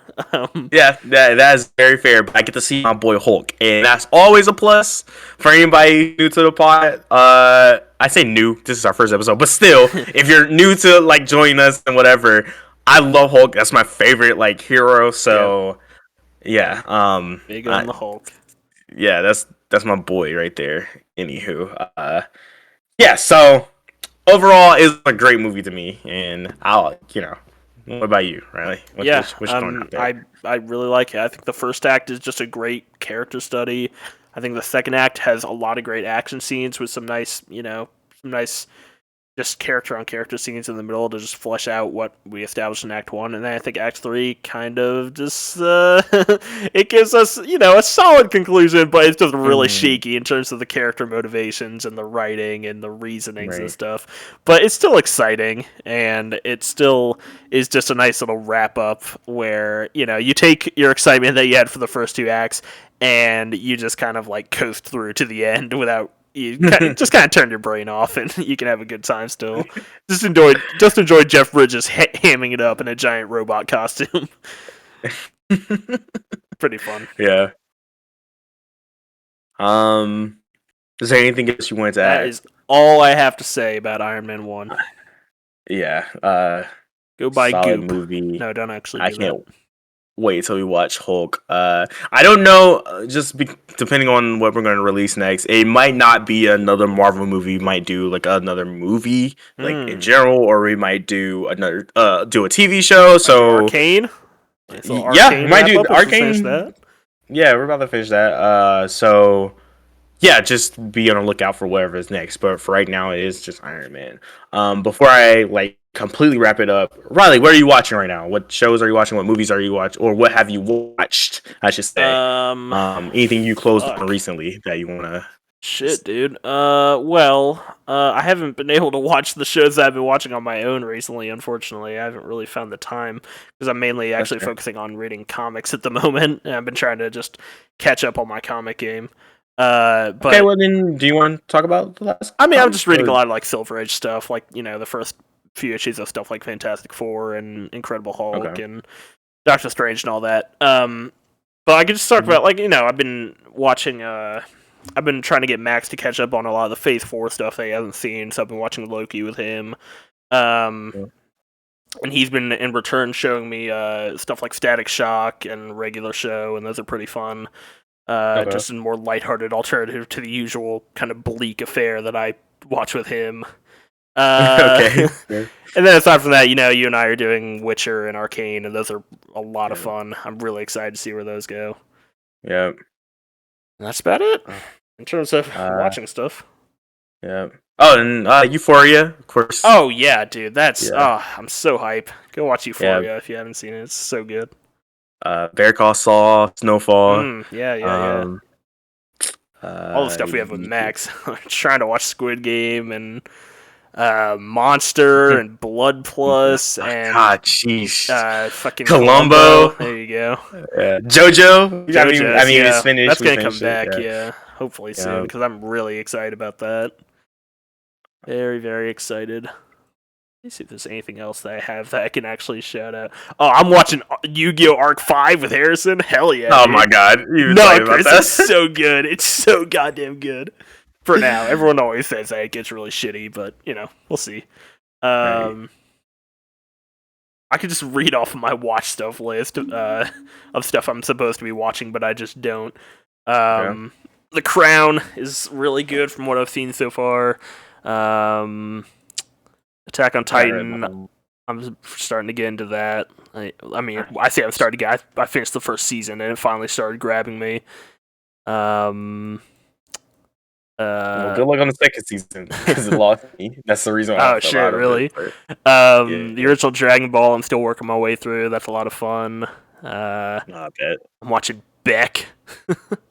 Yeah, that is very fair. But I get to see my boy Hulk, and that's always a plus for anybody new to the pod. I say new. This is our first episode, but still, if you're new to like joining us and whatever, I love Hulk. That's my favorite like hero. So yeah, big on the Hulk. Yeah, that's my boy right there. Anywho, yeah. So. Overall, it's a great movie to me, and what about you, Riley? I really like it. I think the first act is just a great character study. I think the second act has a lot of great action scenes with some nice just character on character scenes in the middle to just flesh out what we established in Act 1. And then I think Act 3 kind of just, it gives us, a solid conclusion, but it's just really shaky in terms of the character motivations and the writing and the reasonings and stuff. But it's still exciting, and it still is just a nice little wrap up where, you take your excitement that you had for the first two acts and you just kind of like coast through to the end without you just kind of turn your brain off, and you can have a good time still. Just enjoy Jeff Bridges hamming it up in a giant robot costume. Pretty fun. Yeah. Is there anything else you wanted to That add? is all I have to say about Iron Man 1. Yeah. Go buy Solid Goop. movie. No, don't actually I do that. can't wait till we watch Hulk. I don't know. Depending on what we're going to release next, it might not be another Marvel movie. We might do like another movie, like in general, or we might do another do a TV show. So Arcane. So yeah, we Arcane might wrap do up. Finish Arcane. that. Yeah, we're about to finish that. So yeah, just be on the lookout for whatever is next. But for right now, it is just Iron Man. Before I like completely wrap it up, Riley, what are you watching right now? What shows are you watching? What movies are you watching? Or what have you watched? I should say. Anything you closed on recently that you wanna? Shit, dude. I haven't been able to watch the shows that I've been watching on my own recently, unfortunately. I haven't really found the time because I'm mainly actually focusing on reading comics at the moment, and I've been trying to just catch up on my comic game. But Okay, well then, do you want to talk about the last? I mean, I'm just reading a lot of like Silver Age stuff, like the first few issues of stuff like Fantastic Four and Incredible Hulk and Doctor Strange and all that. But I could just talk about like I've been watching. I've been trying to get Max to catch up on a lot of the Phase 4 stuff that he hasn't seen, so I've been watching Loki with him. And he's been, in return, showing me stuff like Static Shock and Regular Show, and those are pretty fun. Just a more lighthearted alternative to the usual kind of bleak affair that I watch with him. And then aside from that, you and I are doing Witcher and Arcane, and those are a lot of fun. I'm really excited to see where those go. Yeah. And that's about it in terms of watching stuff. Yeah. Oh, and Euphoria, of course. Oh yeah, dude. That's I'm so hype. Go watch Euphoria if you haven't seen it. It's so good. Better Call Saul, Snowfall. Yeah. All the stuff we have with Max. Trying to watch Squid Game and Monster and Blood Plus and fucking Columbo. There you go. JoJo. I mean, it's finished. That's gonna come back. Yeah, hopefully soon because I'm really excited about that. Very, very excited. Let me see if there's anything else that I have that I can actually shout out. Oh, I'm watching Yu-Gi-Oh! Arc 5 with Harrison. Hell yeah. Oh my god. It's so good. It's so goddamn good. For now. Everyone always says that it gets really shitty, but, we'll see. I could just read off of my watch stuff list of stuff I'm supposed to be watching, but I just don't. The Crown is really good from what I've seen so far. Attack on Titan, I'm starting to get into that. I say I'm starting to get. I finished the first season and it finally started grabbing me. Well, good luck on the second season because it lost me. That's the reason why. Oh shit! Really? The original Dragon Ball. I'm still working my way through. That's a lot of fun. I bet. I'm watching Beck.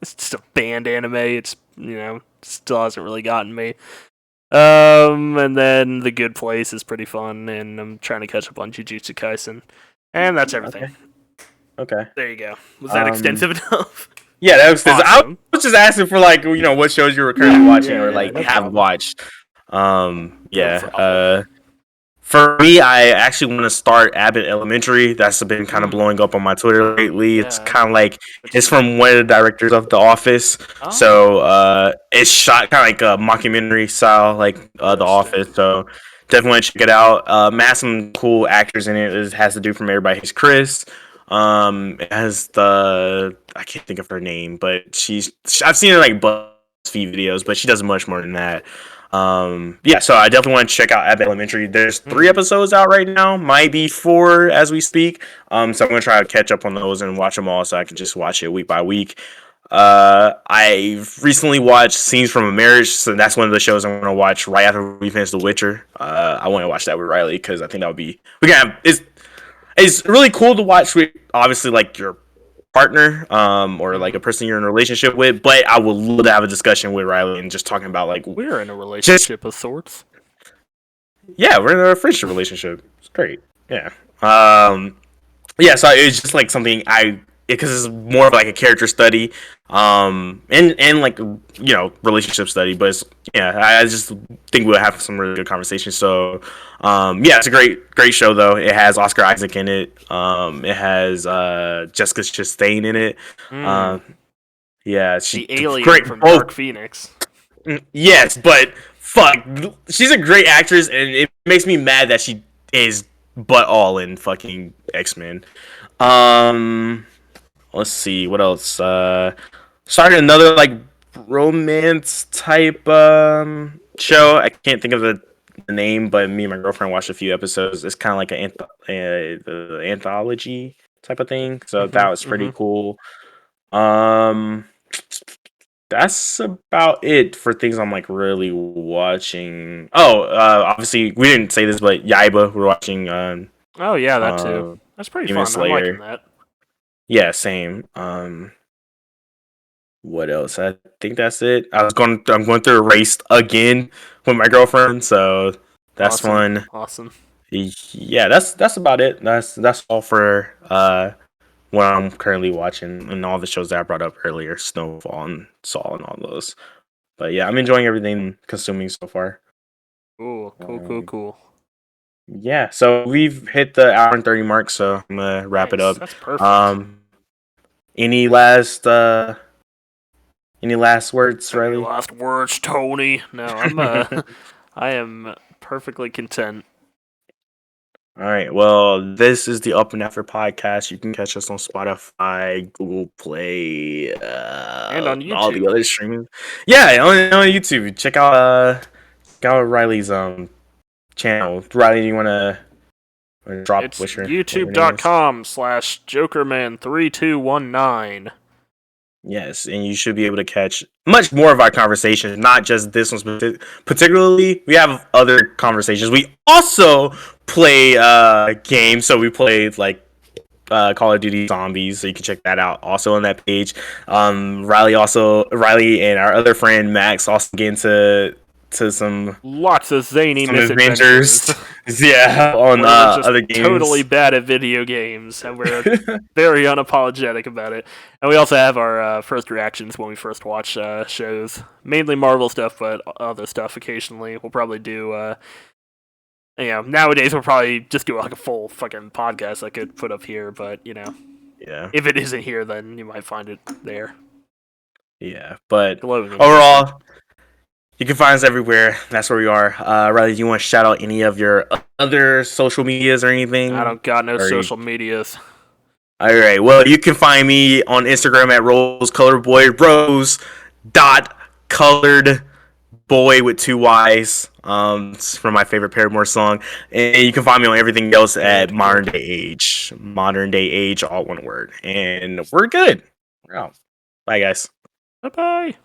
It's just a band anime. It's still hasn't really gotten me. And then The Good Place is pretty fun, and I'm trying to catch up on Jujutsu Kaisen, and that's everything. Okay. There you go. Was that extensive enough? Yeah, that was extensive. Awesome. I was just asking for what shows you were currently watching or have watched. For me, I actually want to start Abbott Elementary. That's been kind of blowing up on my Twitter lately. It's kind of like it's from one of the directors of The Office. Oh. So it's shot kind of like a mockumentary style, like The Office. So definitely want to check it out. Has some cool actors in it. It has the dude from Everybody Hates Chris. It has I can't think of her name, but I've seen her like BuzzFeed videos, but she does much more than that. So I definitely want to check out Abbott Elementary. There's 3 episodes out right now, might be 4 as we speak. So I'm gonna try to catch up on those and watch them all, so I can just watch it week by week. I've recently watched Scenes from a Marriage, so that's one of the shows I'm gonna watch right after we finish The Witcher. I want to watch that with Riley because I think that would be it's really cool to watch with obviously like your partner or like a person you're in a relationship with, but I would love to have a discussion with Riley and just talking about like we're in a relationship of sorts. Yeah, we're in a friendship relationship. It's great. So it's just like something I because it's more of like a character study, and like relationship study. But yeah, I just think we'll have some really good conversations. So, yeah, it's a great show though. It has Oscar Isaac in it. It has Jessica Chastain in it. Mm. Yeah, she The alien great from both. Dark Phoenix. Yes, but fuck, she's a great actress, and it makes me mad that she is butt all in fucking X-Men. Let's see what else. Started another like romance type show. I can't think of the name, but me and my girlfriend watched a few episodes. It's kind of like the anthology type of thing. So that was pretty cool. That's about it for things I'm like really watching. Oh, obviously we didn't say this, but Yaiba, we're watching. Oh yeah, that too. That's pretty Demon fun. I'm liking Slayer. that. Yeah, same. What else? I think that's it. I'm going through Erased again with my girlfriend, so that's fun. Awesome. Yeah, that's about it. That's all for what I'm currently watching and all the shows that I brought up earlier, Snowfall and Saw and all those. But yeah, I'm enjoying everything consuming so far. Cool. Yeah, so we've hit the hour and 30 mark, so I'm gonna wrap it up. That's perfect. Any last words, Riley? Any last words, Tony? No, I am perfectly content. All right. Well, this is the Up and After podcast. You can catch us on Spotify, Google Play, And on YouTube. all the other streaming. Yeah, on YouTube. Check out Riley's channel. Riley, do you want to drop? It's youtube.com/Jokerman3219. Yes, and you should be able to catch much more of our conversations, not just this one particularly. We have other conversations. We also play games, so we played like Call of Duty Zombies, so you can check that out also on that page. Riley and our other friend Max also get into some lots of zany adventures. Yeah, on other games. Totally bad at video games, and we're very unapologetic about it. And we also have our first reactions when we first watch shows, mainly Marvel stuff, but other stuff occasionally. We'll probably do. Nowadays we'll probably just do like a full fucking podcast I could put up here, but yeah, if it isn't here, then you might find it there. Yeah, but overall, you can find us everywhere. That's where we are. Riley, do you want to shout out any of your other social medias or anything? I don't got no social medias. All right. Well, you can find me on Instagram at RoseColoredBoy. Rose.ColoredBoy with 2 Y's. It's from my favorite Paramore song. And you can find me on everything else at Modern Day Age. Modern Day Age, all one word. And we're good. We're out. Bye, guys. Bye-bye.